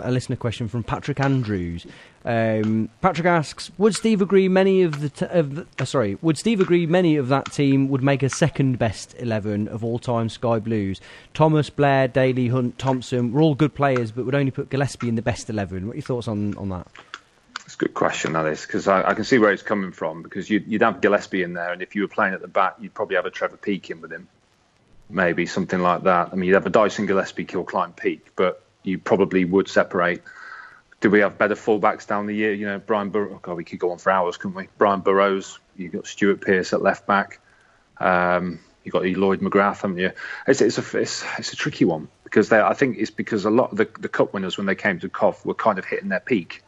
listener question from Patrick Andrews. Patrick asks, would Steve agree many of that team would make a second best 11 of all time Sky Blues? Thomas, Blair, Daly, Hunt, Thompson were all good players, but would only put Gillespie in the best 11. What are your thoughts on that? It's a good question, that is, because I can see where it's coming from, because you'd have Gillespie in there, and if you were playing at the back, you'd probably have a Trevor Peake in with him. Maybe something like that. I mean, you'd have a Dyson Gillespie, Kilcline, Peake, but you probably would separate. Do we have better fullbacks down the year? Brian Burrows. God, we could go on for hours, couldn't we? Brian Burrows. You've got Stuart Pearce at left back. You've got Lloyd McGrath, haven't you? It's a tricky one, because I think it's because a lot of the cup winners, when they came to Cov, were kind of hitting their peak.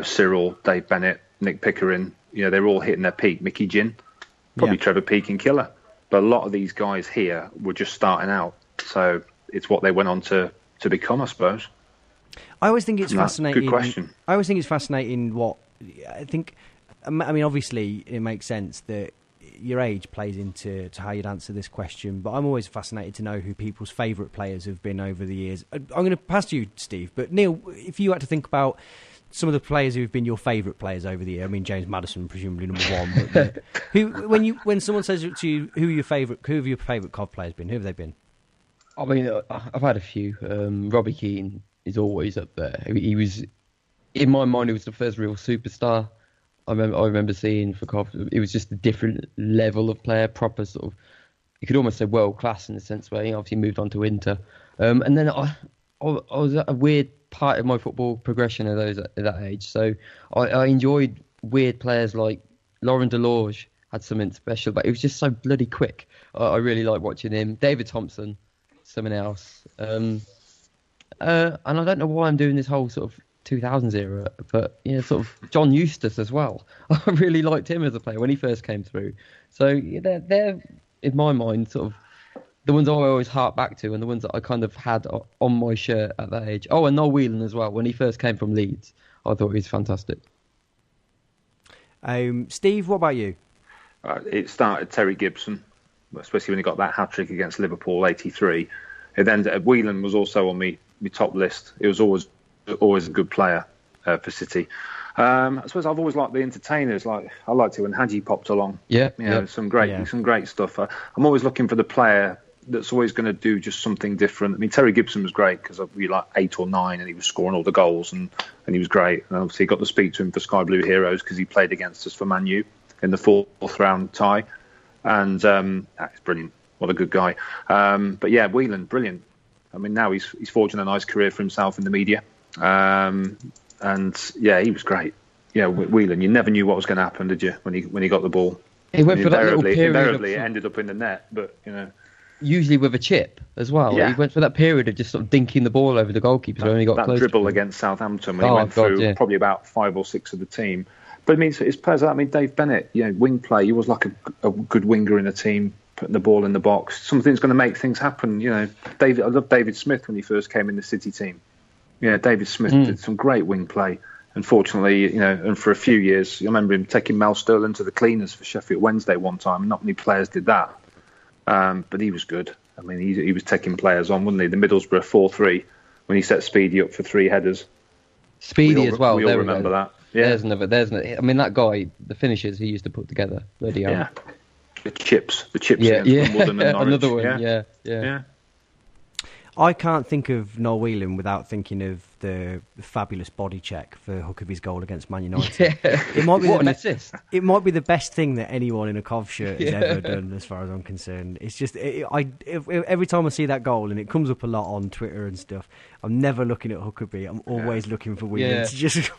Cyril, Dave Bennett, Nick Pickering. They're all hitting their peak. Mickey Ginn, probably Trevor Peake and Killer. But a lot of these guys here were just starting out, so it's what they went on to become, I suppose. I always think it's fascinating. Good question. I always think it's fascinating what I think. I mean, obviously, it makes sense that your age plays into how you'd answer this question. But I'm always fascinated to know who people's favourite players have been over the years. I'm going to pass to you, Steve. But Neil, if you had to think about some of the players who've been your favourite players over the year, I mean, James Maddison, presumably number one. But when someone says to you, who have your favourite Cov players been? Who have they been? I mean, I've had a few. Robbie Keane is always up there. He was, in my mind, he was the first real superstar I remember seeing for Cov. It was just a different level of player, proper sort of, you could almost say world class in the sense where he obviously moved on to Inter. And then I was at a weird part of my football progression at that age. So I enjoyed weird players like Laurent Delorge had something special, but it was just so bloody quick. I really like watching him. David Thompson, someone else. And I don't know why I'm doing this whole sort of 2000s era, but sort of John Eustace as well. I really liked him as a player when he first came through. So they're in my mind sort of the ones I always hark back to, and the ones that I kind of had on my shirt at that age. Oh, and Noel Whelan as well. When he first came from Leeds, I thought he was fantastic. Steve, what about you? It started Terry Gibson, especially when he got that hat-trick against Liverpool, 83. And then Whelan was also on my top list. He was always a good player for City. I suppose I've always liked the entertainers. Like I liked it when Hadji popped along. Some great stuff. I'm always looking for the player that's always going to do just something different. I mean, Terry Gibson was great because we like 8 or 9, and he was scoring all the goals, and he was great. And obviously, got to speak to him for Sky Blue Heroes because he played against us for Man U in the 4th round tie, and that's brilliant. What a good guy. But yeah, Whelan, brilliant. I mean, now he's forging a nice career for himself in the media. And yeah, he was great. Yeah, Whelan, you never knew what was going to happen, did you? When he got the ball, he went for that little period. Invariably, it ended up in the net, but usually with a chip as well. Yeah. He went for that period of just sort of dinking the ball over the goalkeepers when he got close. That dribble against Southampton when he went through probably about 5 or 6 of the team. But I mean, his players. I mean, Dave Bennett, wing play. He was like a good winger in a team, putting the ball in the box. Something's going to make things happen. I loved David Smith when he first came in the City team. Yeah, David Smith did some great wing play. Unfortunately, and for a few years, I remember him taking Mel Sterling to the cleaners for Sheffield Wednesday one time. Not many players did that, but he was good. I mean, he was taking players on, wasn't he? The Middlesbrough 4-3 when he set Speedy up for 3 headers. Speedy as well. We all remember that. Yeah. There's another. I mean, that guy, the finishes he used to put together. Bloody hell. Yeah. The chips against Wimbledon and Norwich. Another one. Yeah. I can't think of Noel Whelan without thinking of the fabulous body check for Huckabee's goal against Man United. Yeah. What an assist! It might be the best thing that anyone in a Cov shirt has ever done, as far as I'm concerned. It's just every time I see that goal, and it comes up a lot on Twitter and stuff, I'm never looking at Huckabee. I'm always looking for Whelan. It's just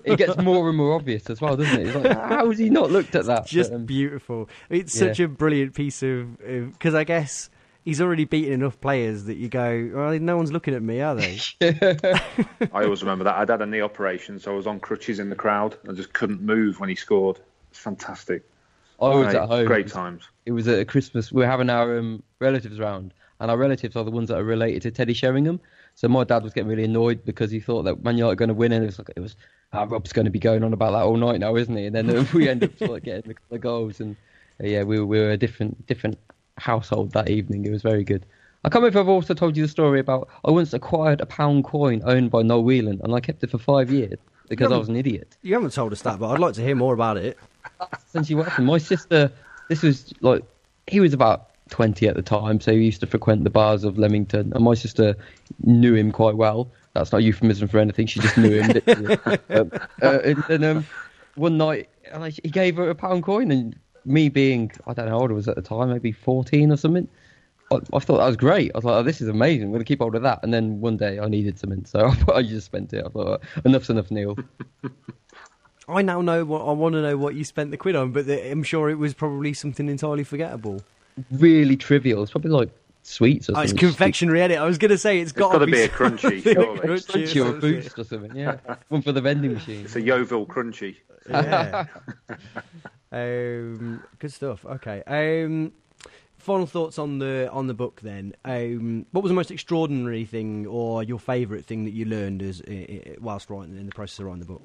it gets more and more obvious as well, doesn't it? It's like, how has he not looked at that? It's just beautiful. It's such a brilliant piece of because I guess. he's already beaten enough players that you go, well, no one's looking at me, are they? I always remember that. I'd had a knee operation, so I was on crutches in the crowd. I just couldn't move when he scored. It's fantastic. I was at home. Great times. It was at Christmas. We were having our relatives round, and our relatives are the ones that are related to Teddy Sheringham. So my dad was getting really annoyed because he thought that Man United were going to win, and it was Rob's going to be going on about that all night now, isn't he? And then we ended up getting the goals, and we were a different household that evening. It was very good. I can't remember if I've also told you the story about I once acquired a £1 coin owned by Noel Whelan, and I kept it for 5 years because I was an idiot. You haven't told us that, but I'd like to hear more about it. Essentially what happened, my sister, this was he was about 20 at the time, so he used to frequent the bars of Leamington, and my sister knew him quite well. That's not a euphemism for anything, she just knew him. And one night, he gave her a £1 coin, and me being, I don't know how old I was at the time, maybe 14 or something, I thought that was great. I was like, this is amazing, I'm going to keep hold of that. And then one day I needed something, so I just spent it. I thought, enough's enough, Neil. I now know I want to know what you spent the quid on, but I'm sure it was probably something entirely forgettable. Really trivial. It's probably like sweets or something. It's confectionery, isn't it? I was going to say it's got to be a crunchy, surely. Crunchy or a boost or something, yeah. One for the vending machine. It's a Yeovil crunchy. Yeah. Good stuff. Okay. Final thoughts on the book then. What was the most extraordinary thing or your favourite thing that you learned whilst writing in the process of writing the book?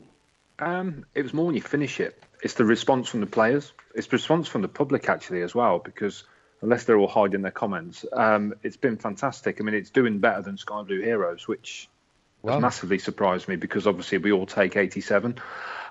It was more when you finish it. It's the response from the players. It's the response from the public actually as well, because unless they're all hiding their comments, it's been fantastic. I mean, it's doing better than Sky Blue Heroes, which has massively surprised me because obviously we all take 87.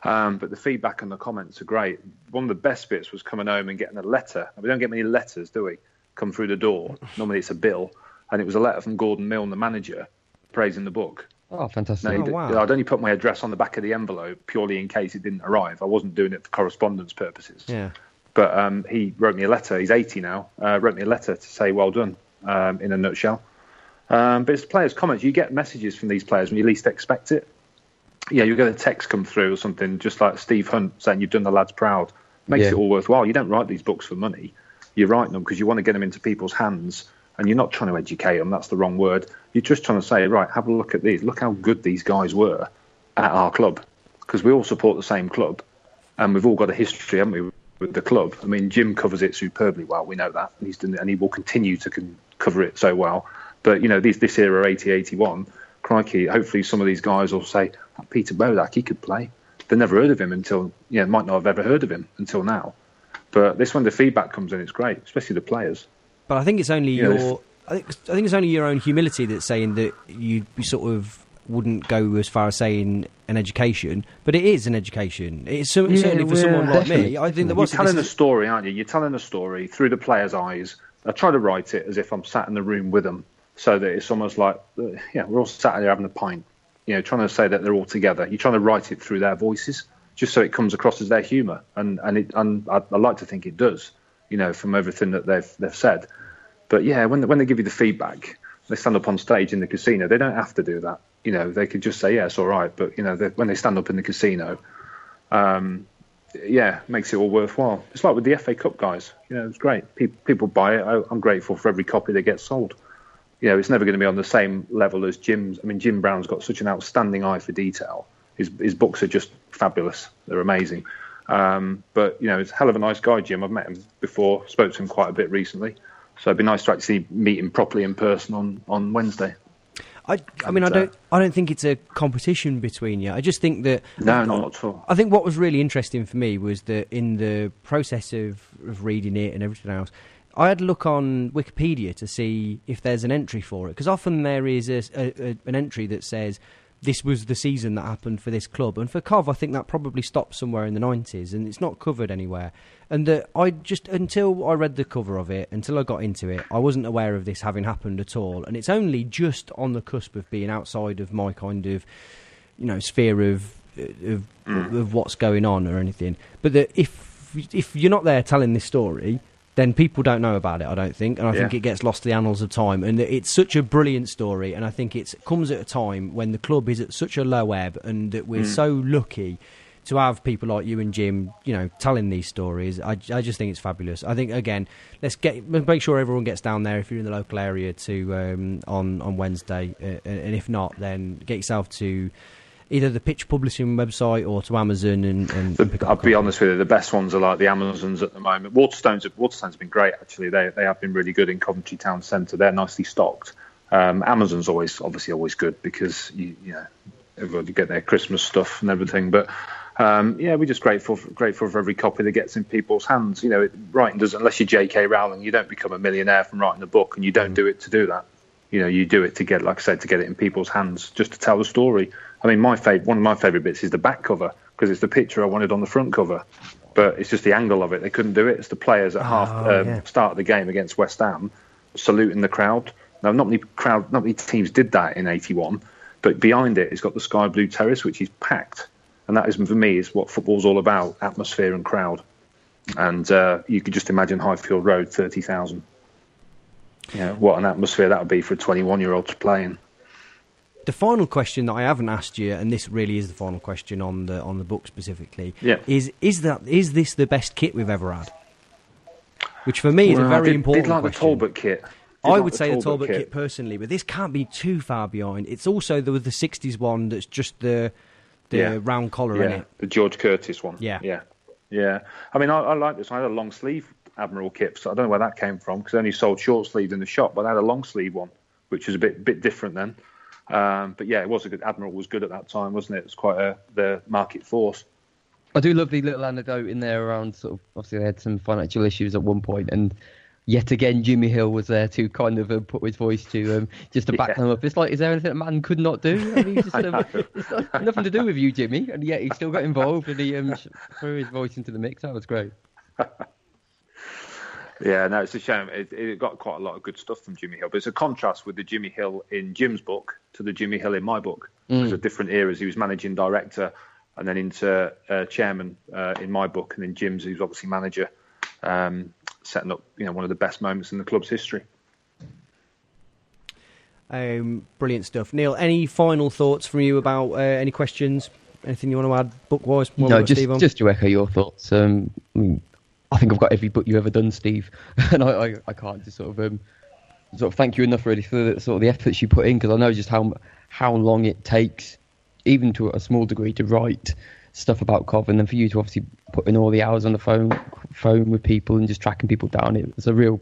But the feedback and the comments are great. One of the best bits was coming home and getting a letter. We don't get many letters, do we? Come through the door. Normally it's a bill. And it was a letter from Gordon Milne, the manager, praising the book. Oh, fantastic. Wow. I'd only put my address on the back of the envelope purely in case it didn't arrive. I wasn't doing it for correspondence purposes. Yeah. But he wrote me a letter. He's 80 now. Wrote me a letter to say well done, in a nutshell. But it's players' comments. You get messages from these players when you least expect it. Yeah, you get a text come through or something, just like Steve Hunt saying you've done the lads proud. Makes it all worthwhile. You don't write these books for money. You're writing them because you want to get them into people's hands, and you're not trying to educate them. That's the wrong word. You're just trying to say, right, have a look at these. Look how good these guys were at our club, because we all support the same club, and we've all got a history, haven't we, with the club? I mean, Jim covers it superbly well. We know that, and he's done it, and he will continue to cover it so well. But this era, 80-81. Crikey, hopefully some of these guys will say, Peter Bodak, he could play. They never heard of him until, might not have ever heard of him until now. But this when the feedback comes in, it's great, especially the players. But I think it's only I think it's only your own humility that's saying that you sort of wouldn't go as far as saying an education, but it is an education. It's certainly for someone like me. I think you're telling a story, aren't you? You're telling a story through the players' eyes. I try to write it as if I'm sat in the room with them, so that it's almost like, we're all sat there having a pint, trying to say that they're all together. You're trying to write it through their voices, just so it comes across as their humour, and I like to think it does, from everything that they've said. But when they give you the feedback, they stand up on stage in the casino. They don't have to do that. They could just say, it's all right. But when they stand up in the casino, makes it all worthwhile. It's like with the FA Cup guys. It's great. People buy it. I'm grateful for every copy that gets sold. It's never going to be on the same level as Jim's. I mean, Jim Brown's got such an outstanding eye for detail. His books are just fabulous. They're amazing. But it's a hell of a nice guy, Jim. I've met him before, spoke to him quite a bit recently. So it'd be nice to actually meet him properly in person on Wednesday. I don't think it's a competition between you. I just think that no, not at all. I think what was really interesting for me was that in the process of reading it and everything else, I had a look on Wikipedia to see if there's an entry for it, because often there is an entry that says this was the season that happened for this club, and for Cov I think that probably stopped somewhere in the 90s and it's not covered anywhere. And that until I read the cover of it, until I got into it, I wasn't aware of this having happened at all. And it's only just on the cusp of being outside of my kind of, sphere of what's going on or anything. But that if you're not there telling this story, then people don't know about it, I don't think. And I think it gets lost to the annals of time. And it's such a brilliant story. And I think it comes at a time when the club is at such a low ebb and that we're so lucky to have people like you and Jim, telling these stories, I just think it's fabulous. I think, again, let's make sure everyone gets down there if you're in the local area to on Wednesday, and if not, then get yourself to either the Pitch Publishing website or to Amazon and pick up. I'll be honest with you, the best ones are like the Amazons at the moment. Waterstone's been great, actually. They have been really good in Coventry Town Centre. They're nicely stocked. Amazon's obviously always good because everybody get their Christmas stuff and everything. But we're just grateful for every copy that gets in people's hands. Writing doesn't, unless you're J.K. Rowling, you don't become a millionaire from writing a book, and you don't do it to do that. You do it to get, like I said, to get it in people's hands, just to tell the story. I mean, one of my favourite bits is the back cover, because it's the picture I wanted on the front cover, but it's just the angle of it. They couldn't do it. It's the players at start of the game against West Ham saluting the crowd. Now, not many teams did that in '81, but behind it, it's got the sky blue terrace, which is packed, and that is, for me, is what football's all about: atmosphere and crowd. And you could just imagine Highfield Road, 30,000. What an atmosphere that would be for a 21-year-old to play in. The final question that I haven't asked you, and this really is the final question on the book specifically, is this the best kit we've ever had? Which for me is a very important question. The Talbot kit. I would say the Talbot kit personally, but this can't be too far behind. It's also the 60s one that's just the round collar in it. The George Curtis one. Yeah. I mean, I like this. I had a long sleeve Admiral kit, so I don't know where that came from, because they only sold short sleeves in the shop, but I had a long sleeve one, which was a bit different then. But yeah, it was a good. Admiral was good at that time, wasn't it? It was quite the market force. I do love the little anecdote in there around sort of, obviously they had some financial issues at one point, and yet again Jimmy Hill was there to kind of put his voice to just to back them up. It's like, is there anything a man could not do? I mean, it's got nothing to do with you, Jimmy, and yet he still got involved, and he threw his voice into the mix. That was great. Yeah, no, it's a shame. It got quite a lot of good stuff from Jimmy Hill, but it's a contrast with the Jimmy Hill in Jim's book to the Jimmy Hill in my book. There's a different eras. He was managing director and then into chairman in my book, and then Jim's, who's obviously manager, setting up one of the best moments in the club's history. Brilliant stuff. Neil, any final thoughts from you about any questions? Anything you want to add book-wise? No, just to echo your thoughts. I think I've got every book you've ever done, Steve, and I can't just sort of thank you enough really for the efforts you put in, because I know just how long it takes, even to a small degree, to write stuff about Cov, and then for you to obviously put in all the hours on the phone with people and just tracking people down. It's a real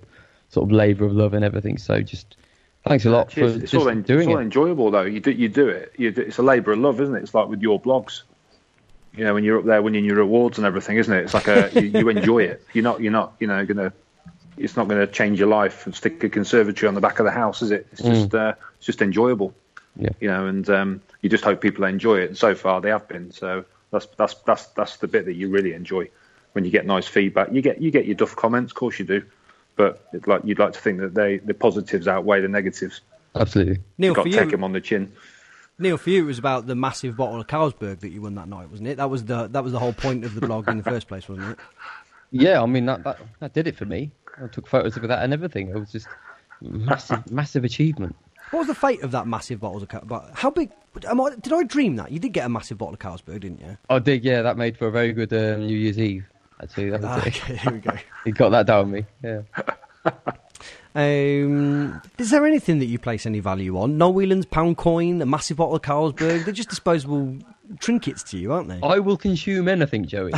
sort of labour of love and everything. So just thanks a lot for doing it. It's all enjoyable though. You do it. It's a labour of love, isn't it? It's like with your blogs. When you're up there winning your awards and everything, isn't it? It's like you enjoy it. You're not gonna. It's not going to change your life and stick a conservatory on the back of the house, is it? It's just enjoyable. Yeah. And you just hope people enjoy it. And so far they have been. So that's the bit that you really enjoy, when you get nice feedback. You get your duff comments, of course you do, but you'd like to think that the positives outweigh the negatives. Absolutely. Neil, you've got to take them on the chin. Neil, for you, it was about the massive bottle of Carlsberg that you won that night, wasn't it? That was the whole point of the blog in the first place, wasn't it? Yeah, I mean that did it for me. I took photos of that and everything. It was just massive achievement. What was the fate of that massive bottle of Carlsberg? How big? Did I dream that? You did get a massive bottle of Carlsberg, didn't you? I did, yeah. That made for a very good New Year's Eve, actually. That was okay, here we go. He got that down me, yeah. Is there anything that you place any value on? Noel Whelan's pound coin, a massive bottle of Carlsberg? They're just disposable trinkets to you, aren't they? I will consume anything, Joey.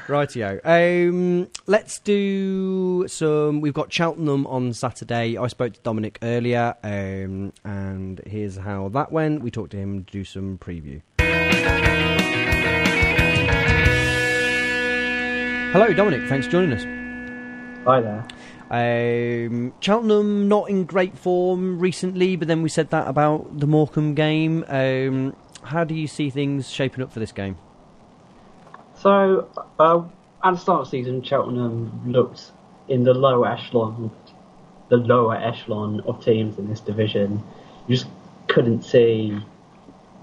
Rightio. Let's do some. We've got Cheltenham on Saturday. I spoke to Dominic earlier, and here's how that went. We talked to him to do some preview. Hello, Dominic. Thanks for joining us. Hi there. Cheltenham not in great form recently, but then we said that about the Morecambe game. How do you see things shaping up for this game? So, at the start of the season, Cheltenham looked in the lower echelon of teams in this division. You just couldn't see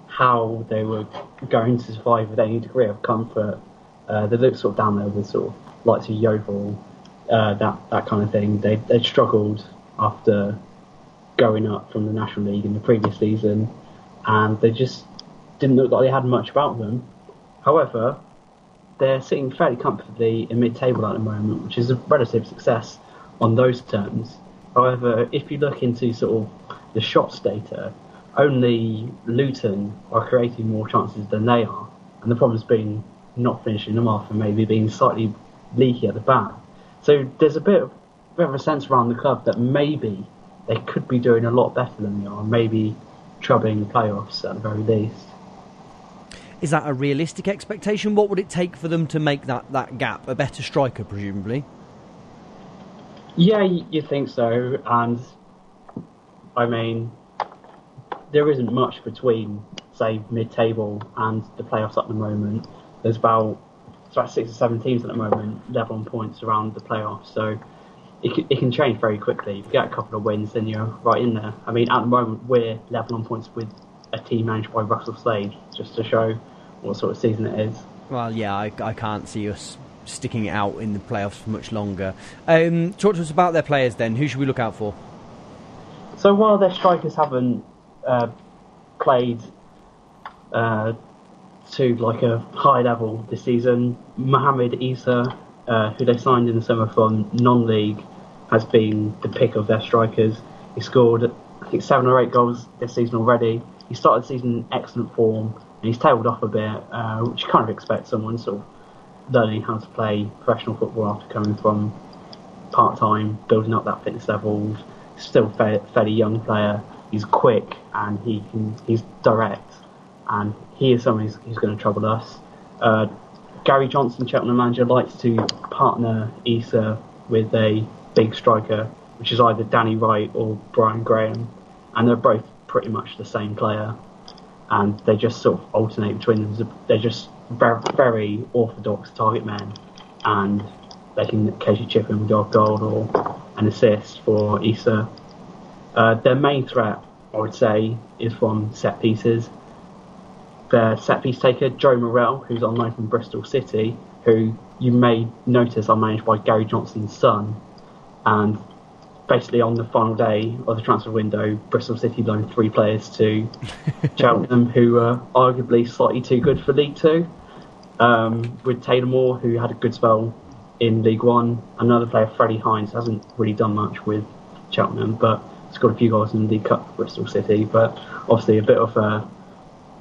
how they were going to survive with any degree of comfort. They looked sort of down there with sort of likes of Yeovil, that kind of thing. They struggled after going up from the National League in the previous season, and they just didn't look like they had much about them. However, they're sitting fairly comfortably in mid-table at the moment, which is a relative success on those terms. However, if you look into sort of the shots data, only Luton are creating more chances than they are, and the problem's been not finishing them off and maybe being slightly leaky at the back. So there's a bit of a sense around the club that maybe they could be doing a lot better than they are, maybe troubling the playoffs at the very least. Is that a realistic expectation? What would it take for them to make that gap? A better striker, presumably? Yeah, you think so. And, I mean, there isn't much between, say, mid-table and the playoffs at the moment. There's about 6 or 7 teams at the moment level on points around the playoffs. So it can change very quickly. If you get a couple of wins, then you're right in there. I mean, at the moment, we're level on points with a team managed by Russell Slade, just to show what sort of season it is. Well, yeah, I can't see us sticking it out in the playoffs for much longer. Talk to us about their players then. Who should we look out for? So while their strikers haven't played to like a high level this season, Mohamed Issa, who they signed in the summer from non-league, has been the pick of their strikers. He scored, I think, 7 or 8 goals this season already. He started the season in excellent form, and he's tailed off a bit, which you kind of expect someone sort of learning how to play professional football after coming from part-time, building up that fitness level. Still a fairly young player. He's quick and he's direct, and he is someone who's going to trouble us. Gary Johnson, Cheltenham manager, likes to partner Issa with a big striker, which is either Danny Wright or Brian Graham, and they're both pretty much the same player, and they just sort of alternate between them. They're just very, very orthodox target men, and they can occasionally chip in with a goal or an assist for Issa. Their main threat, I would say, is from set pieces. Their set piece taker, Joe Morrell, who's on loan from Bristol City, who you may notice are managed by Gary Johnson's son. And basically on the final day of the transfer window, Bristol City loaned 3 players to Cheltenham who are arguably slightly too good for League Two. With Taylor Moore, who had a good spell in League One. Another player, Freddie Hines, hasn't really done much with Cheltenham, but scored a few goals in the League Cup for Bristol City. But obviously a bit of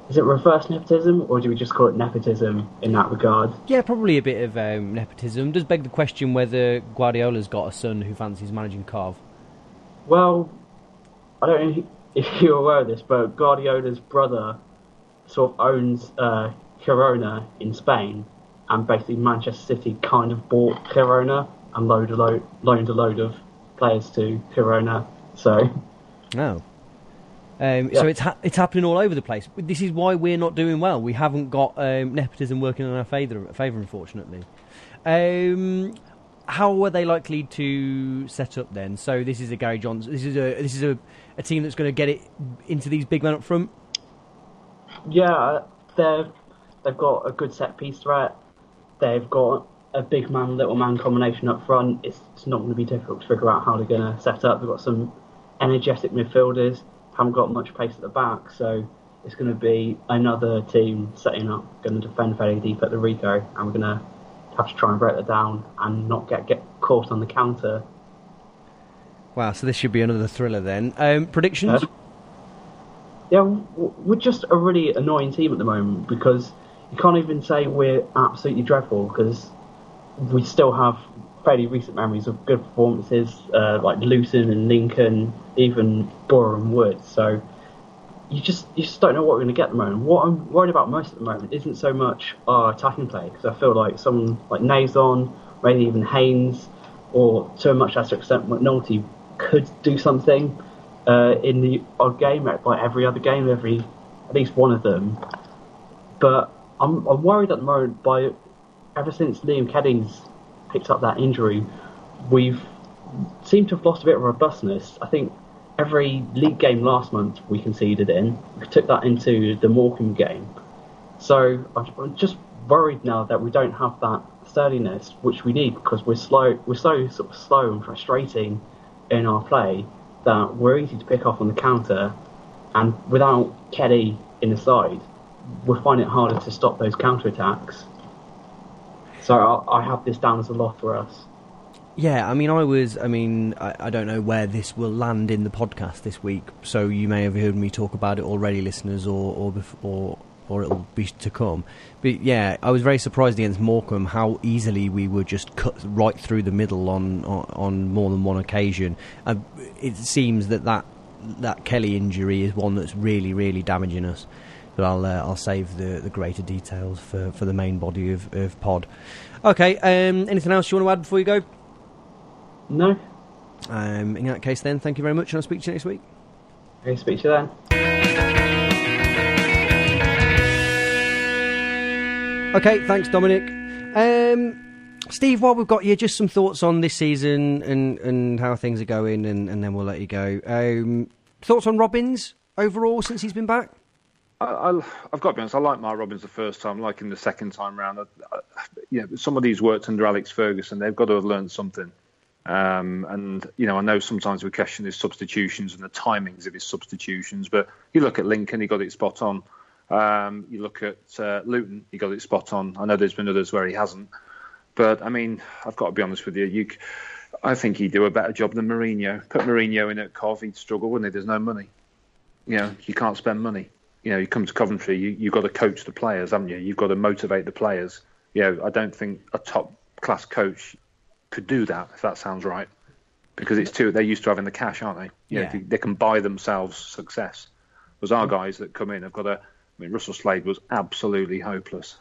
is it reverse nepotism, or do we just call it nepotism in that regard? Yeah, probably a bit of nepotism. Does beg the question whether Guardiola's got a son who fancies managing Cov. Well, I don't know if you're aware of this, but Guardiola's brother sort of owns Girona in Spain, and basically Manchester City kind of bought Girona and loaned a load of players to Girona. So, no. So it's happening all over the place. This is why we're not doing well. We haven't got nepotism working in our favour, unfortunately. How are they likely to set up then? So this is a Gary Johnson. This is a team that's going to get it into these big men up front. Yeah, they've got a good set piece threat. They've got a big man, little man combination up front. It's not going to be difficult to figure out how they're going to set up. They've got some energetic midfielders. Haven't got much pace at the back, so it's going to be another team setting up, going to defend fairly deep at the Rico, and we're going to have to try and break that down and not get caught on the counter. Wow, so this should be another thriller then. Predictions? Yeah, we're just a really annoying team at the moment, because you can't even say we're absolutely dreadful, because we still have fairly recent memories of good performances like Luton and Lincoln, even Borough and Wood. So you just don't know what we're going to get at the moment. What I'm worried about most at the moment isn't so much our attacking play, because I feel like someone like Nazon, maybe even Haynes, or to a much lesser extent McNulty, could do something in the odd game, like every other game, at least one of them. But I'm worried at the moment ever since Liam Keddings picked up that injury, we've seemed to have lost a bit of robustness. I think every league game last month we conceded in. We took that into the Morecambe game. So I'm just worried now that we don't have that sturdiness, which we need, because we're so sort of slow and frustrating in our play that we're easy to pick off on the counter. And without Keddy in the side, we're finding it harder to stop those counter-attacks. So I have this down as a loss for us. Yeah, I don't know where this will land in the podcast this week, so you may have heard me talk about it already, listeners, or it'll be to come. But yeah, I was very surprised against Morecambe how easily we were just cut right through the middle on more than one occasion. It seems that Kelly injury is one that's really, really damaging us. But I'll save the greater details for the main body of pod. Okay, anything else you want to add before you go? No. In that case then, thank you very much, and I'll speak to you next week. Okay, speak to you then. Okay, thanks, Dominic. Steve, while we've got you, just some thoughts on this season and how things are going, and then we'll let you go. Thoughts on Robbins overall since he's been back? I've got to be honest, I like Mark Robbins the first time, I like him the second time round. Somebody who's worked under Alex Ferguson, they've got to have learned something. And I know sometimes we question his substitutions and the timings of his substitutions, but you look at Lincoln, he got it spot on. You look at Luton, he got it spot on. I know there's been others where he hasn't, but I've got to be honest with you. I think he'd do a better job than Mourinho. Put Mourinho in at Cov, he'd struggle, wouldn't he? There's no money. You can't spend money. You come to Coventry, you've got to coach the players, haven't you? You've got to motivate the players. I don't think a top class coach could do that, if that sounds right, because they're used to having the cash, aren't they? They can buy themselves success. Whereas our guys that come in have got to. Russell Slade was absolutely hopeless.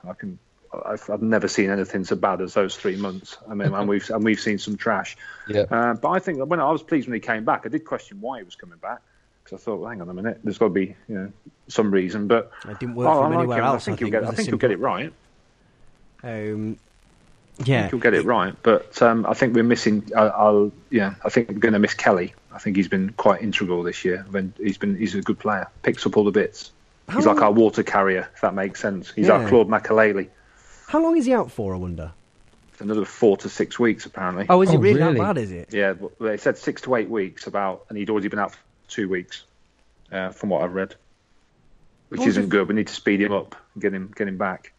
I've never seen anything so bad as those 3 months. And we've seen some trash. Yeah. But I think when I was pleased when he came back, I did question why he was coming back, because I thought, well, hang on a minute, there's got to be some reason. But it didn't work from anywhere else. I think he'll get it right. Yeah, I think he'll get it right, but I think we're missing. I think we're going to miss Kelly. I think he's been quite integral this year. He's a good player. Picks up all the bits. He's like our water carrier, if that makes sense. He's our Claude Makelele. How long is he out for, I wonder? For another 4 to 6 weeks, apparently. Oh, is it really that bad? Is it? Yeah, they said 6 to 8 weeks and he'd already been out for 2 weeks, from what I've read, which isn't good. We need to speed him up and get him back.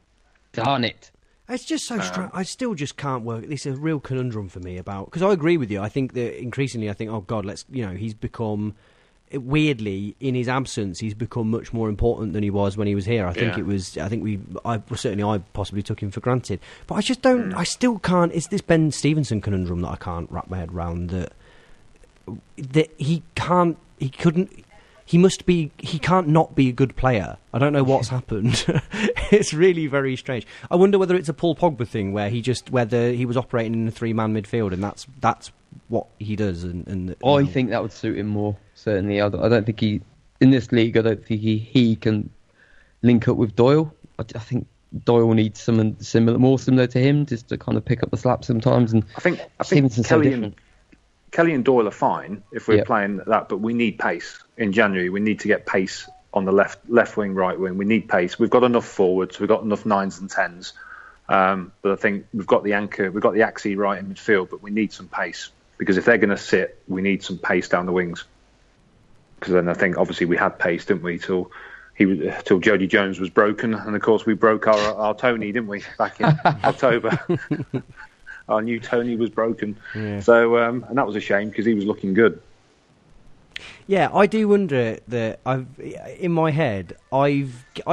Darn it. It's just so strange. I still just can't work. This is a real conundrum for me because I agree with you. I think that increasingly, oh God, he's become, weirdly, in his absence, he's become much more important than he was when he was here. I possibly took him for granted. But I just don't, I still can't, it's this Ben Stevenson conundrum that I can't wrap my head around, that he can't not be a good player. I don't know what's happened. It's really very strange. I wonder whether it's a Paul Pogba thing where whether he was operating in a 3-man midfield and that's what he does. I think that would suit him more, certainly. I don't think in this league, I don't think he can link up with Doyle. I think Doyle needs someone more similar to him, just to kind of pick up the slack sometimes. And I think Kelly and Doyle are fine if we're playing that, but we need pace. In January, we need to get pace on the left wing, right wing. We need pace. We've got enough forwards. We've got enough 9s and 10s. But I think we've got the anchor. We've got the axie right in midfield, but we need some pace. Because if they're going to sit, we need some pace down the wings. Because then I think, obviously, we had pace, didn't we, till Jody Jones was broken. And, of course, we broke our Tony, didn't we, back in October. Our new Tony was broken. Yeah. So, and that was a shame because he was looking good. Yeah, I do wonder that in my head, I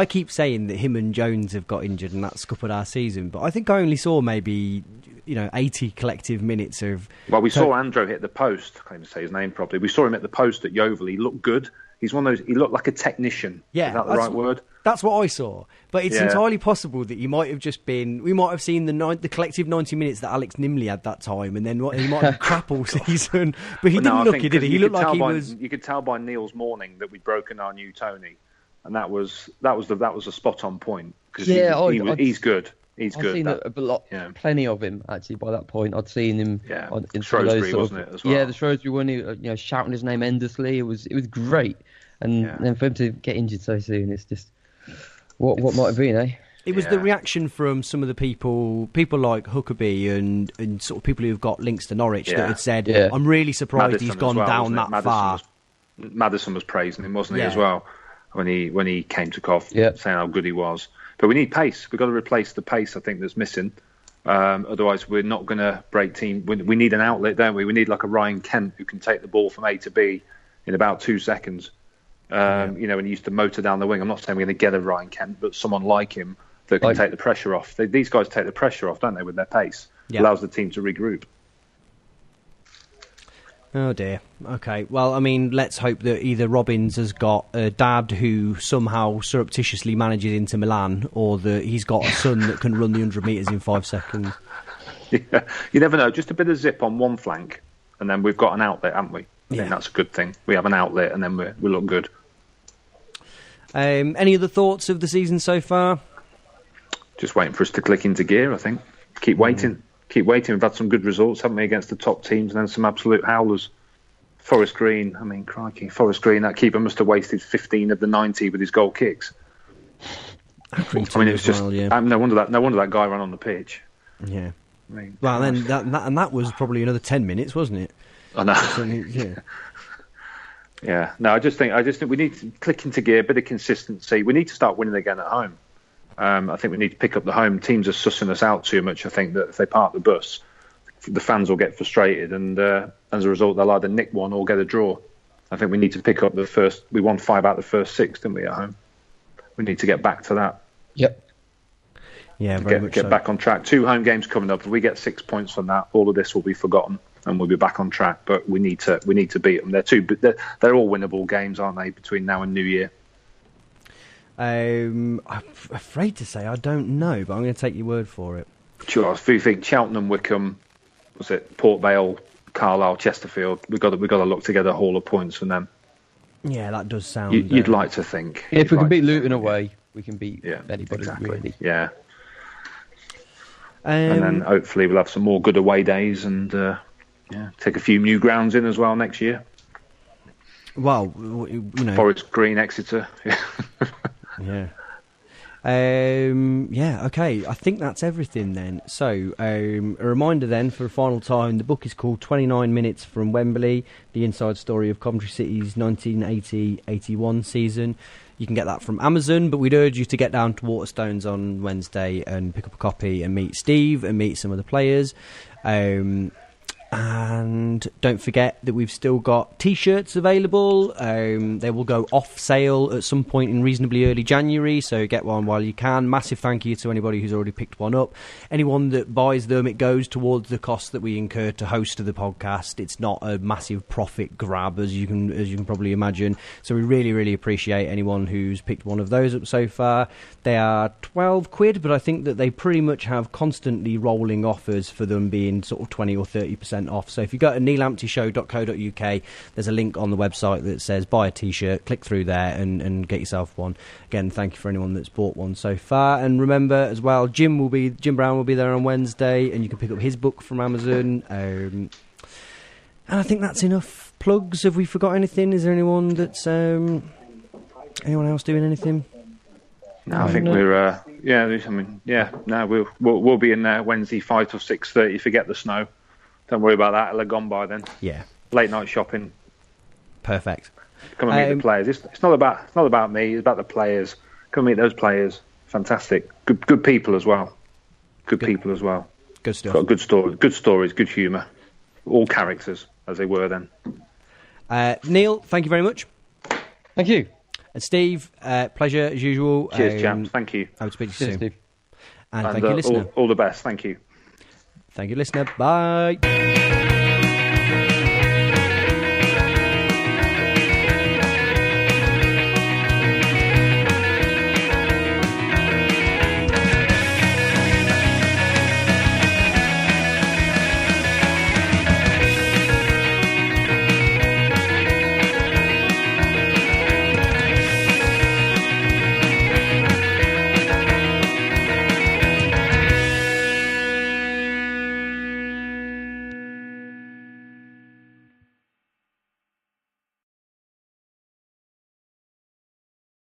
keep saying that him and Jones have got injured and that's scuppered our season, but I think I only saw maybe 80 collective minutes of. Well, we saw Andro hit the post. I can't even say his name properly. We saw him at the post at Yeovil. He looked good. He's one of those. He looked like a technician. Yeah, is that the right word? That's what I saw. But it's entirely possible that he might have just been. We might have seen the collective 90 minutes that Alex Nimley had that time, and then he might have crap all season. But he didn't look it, did he? He looked like he was. You could tell by Neil's morning that we'd broken our new Tony, and that was a spot on point because he's good. He's good. I've seen plenty of him actually. By that point, I'd seen him. Yeah, in Shrewsbury, wasn't it? As well? Yeah, the Shrewsbury one. Shouting his name endlessly. It was great. And then for him to get injured so soon, it's just what might have been, eh? It was the reaction from some of the people like Huckabee and sort of people who've got links to Norwich that had said, "I'm really surprised he's gone down that far." Maddison was praising him, wasn't he, as well? when he came to Cov, Yeah. saying how good he was. But we need pace. We've got to replace the pace, I think, that's missing. Otherwise, we're not going to break team. We need an outlet, don't we? We need like a Ryan Kent who can take the ball from A to B in about 2 seconds. And he used to motor down the wing. I'm not saying we're going to get a Ryan Kent, but someone like him that can take the pressure off. These guys take the pressure off, don't they, with their pace? Yeah. Allows the team to regroup. Oh dear. Okay. Well, I mean, let's hope that either Robbins has got a dad who somehow surreptitiously manages into Milan, or that he's got a son that can run the 100 metres in 5 seconds. Yeah. You never know. Just a bit of zip on one flank, and then we've got an outlet, haven't we? I think that's a good thing. We have an outlet, and then we look good. Any other thoughts of the season so far? Just waiting for us to click into gear, I think. Keep waiting. Keep waiting. We've had some good results, haven't we, against the top teams, and then some absolute howlers. Forest Green, I mean, crikey. Forest Green, that keeper must have wasted 15 of the 90 with his goal kicks. I mean, it was just... no wonder that guy ran on the pitch. Yeah. I mean, well, then that was probably another 10 minutes, wasn't it? I know. Yeah. No, I just think we need to click into gear, a bit of consistency. We need to start winning again at home. I think we need to pick up the home. Teams are sussing us out too much. I think that if they park the bus, the fans will get frustrated, and as a result, they'll either nick one or get a draw. I think we need to pick up the first. We won 5 out of the first 6, didn't we, at home? We need to get back to that. Yep. Yeah, very much get back on track. 2 home games coming up. If we get 6 points from that, all of this will be forgotten, and we'll be back on track. But we need to beat them. They're all winnable games, aren't they? Between now and New Year. I'm afraid to say I don't know, but I'm going to take your word for it. Sure. If you think Cheltenham, Wickham, was it Port Vale, Carlisle, Chesterfield? We've got to look to get a haul of points from them. Yeah, that does sound. You'd like to think. If we can beat Luton away, we can beat anybody. Exactly. Really. Yeah. And then hopefully we'll have some more good away days, and take a few new grounds in as well next year. Well, Forest Green, Exeter. Yeah. Okay. I think that's everything then. So, a reminder then for a final time, the book is called 29 Minutes from Wembley, the inside story of Coventry City's 1980-81 season. You can get that from Amazon, but we'd urge you to get down to Waterstones on Wednesday and pick up a copy and meet Steve and meet some of the players. And don't forget that we've still got T-shirts available. They will go off sale at some point in reasonably early January, so get one while you can. Massive thank you to anybody who's already picked one up. Anyone that buys them, it goes towards the cost that we incur to host the podcast. It's not a massive profit grab, as you can probably imagine. So we really, really appreciate anyone who's picked one of those up so far. They are £12, but I think that they pretty much have constantly rolling offers for them, being sort of 20 or 30% off. So if you go to niilampteyshow.co.uk, there's a link on the website that says buy a t-shirt. Click through there and get yourself one. Again, thank you for anyone that's bought one so far. And remember as well, Jim Brown will be there on Wednesday, and you can pick up his book from Amazon. And I think that's enough plugs. Have we forgot anything? Is there anyone that's anyone else doing anything? No, I think we're we'll be in there Wednesday 5 till 6:30. Forget the snow. Don't worry about that. It'll have gone by then. Yeah. Late night shopping. Perfect. Come and meet the players. It's not about me. It's about the players. Come and meet those players. Fantastic. Good people as well. Good people as well. Good stuff. Got good stories. Good humour. All characters as they were then. Neil, thank you very much. Thank you. And Steve, pleasure as usual. Cheers, chaps. Thank you. I would speak to you soon. Steve. And thank you, listener. All the best. Thank you. Thank you, listener. Bye.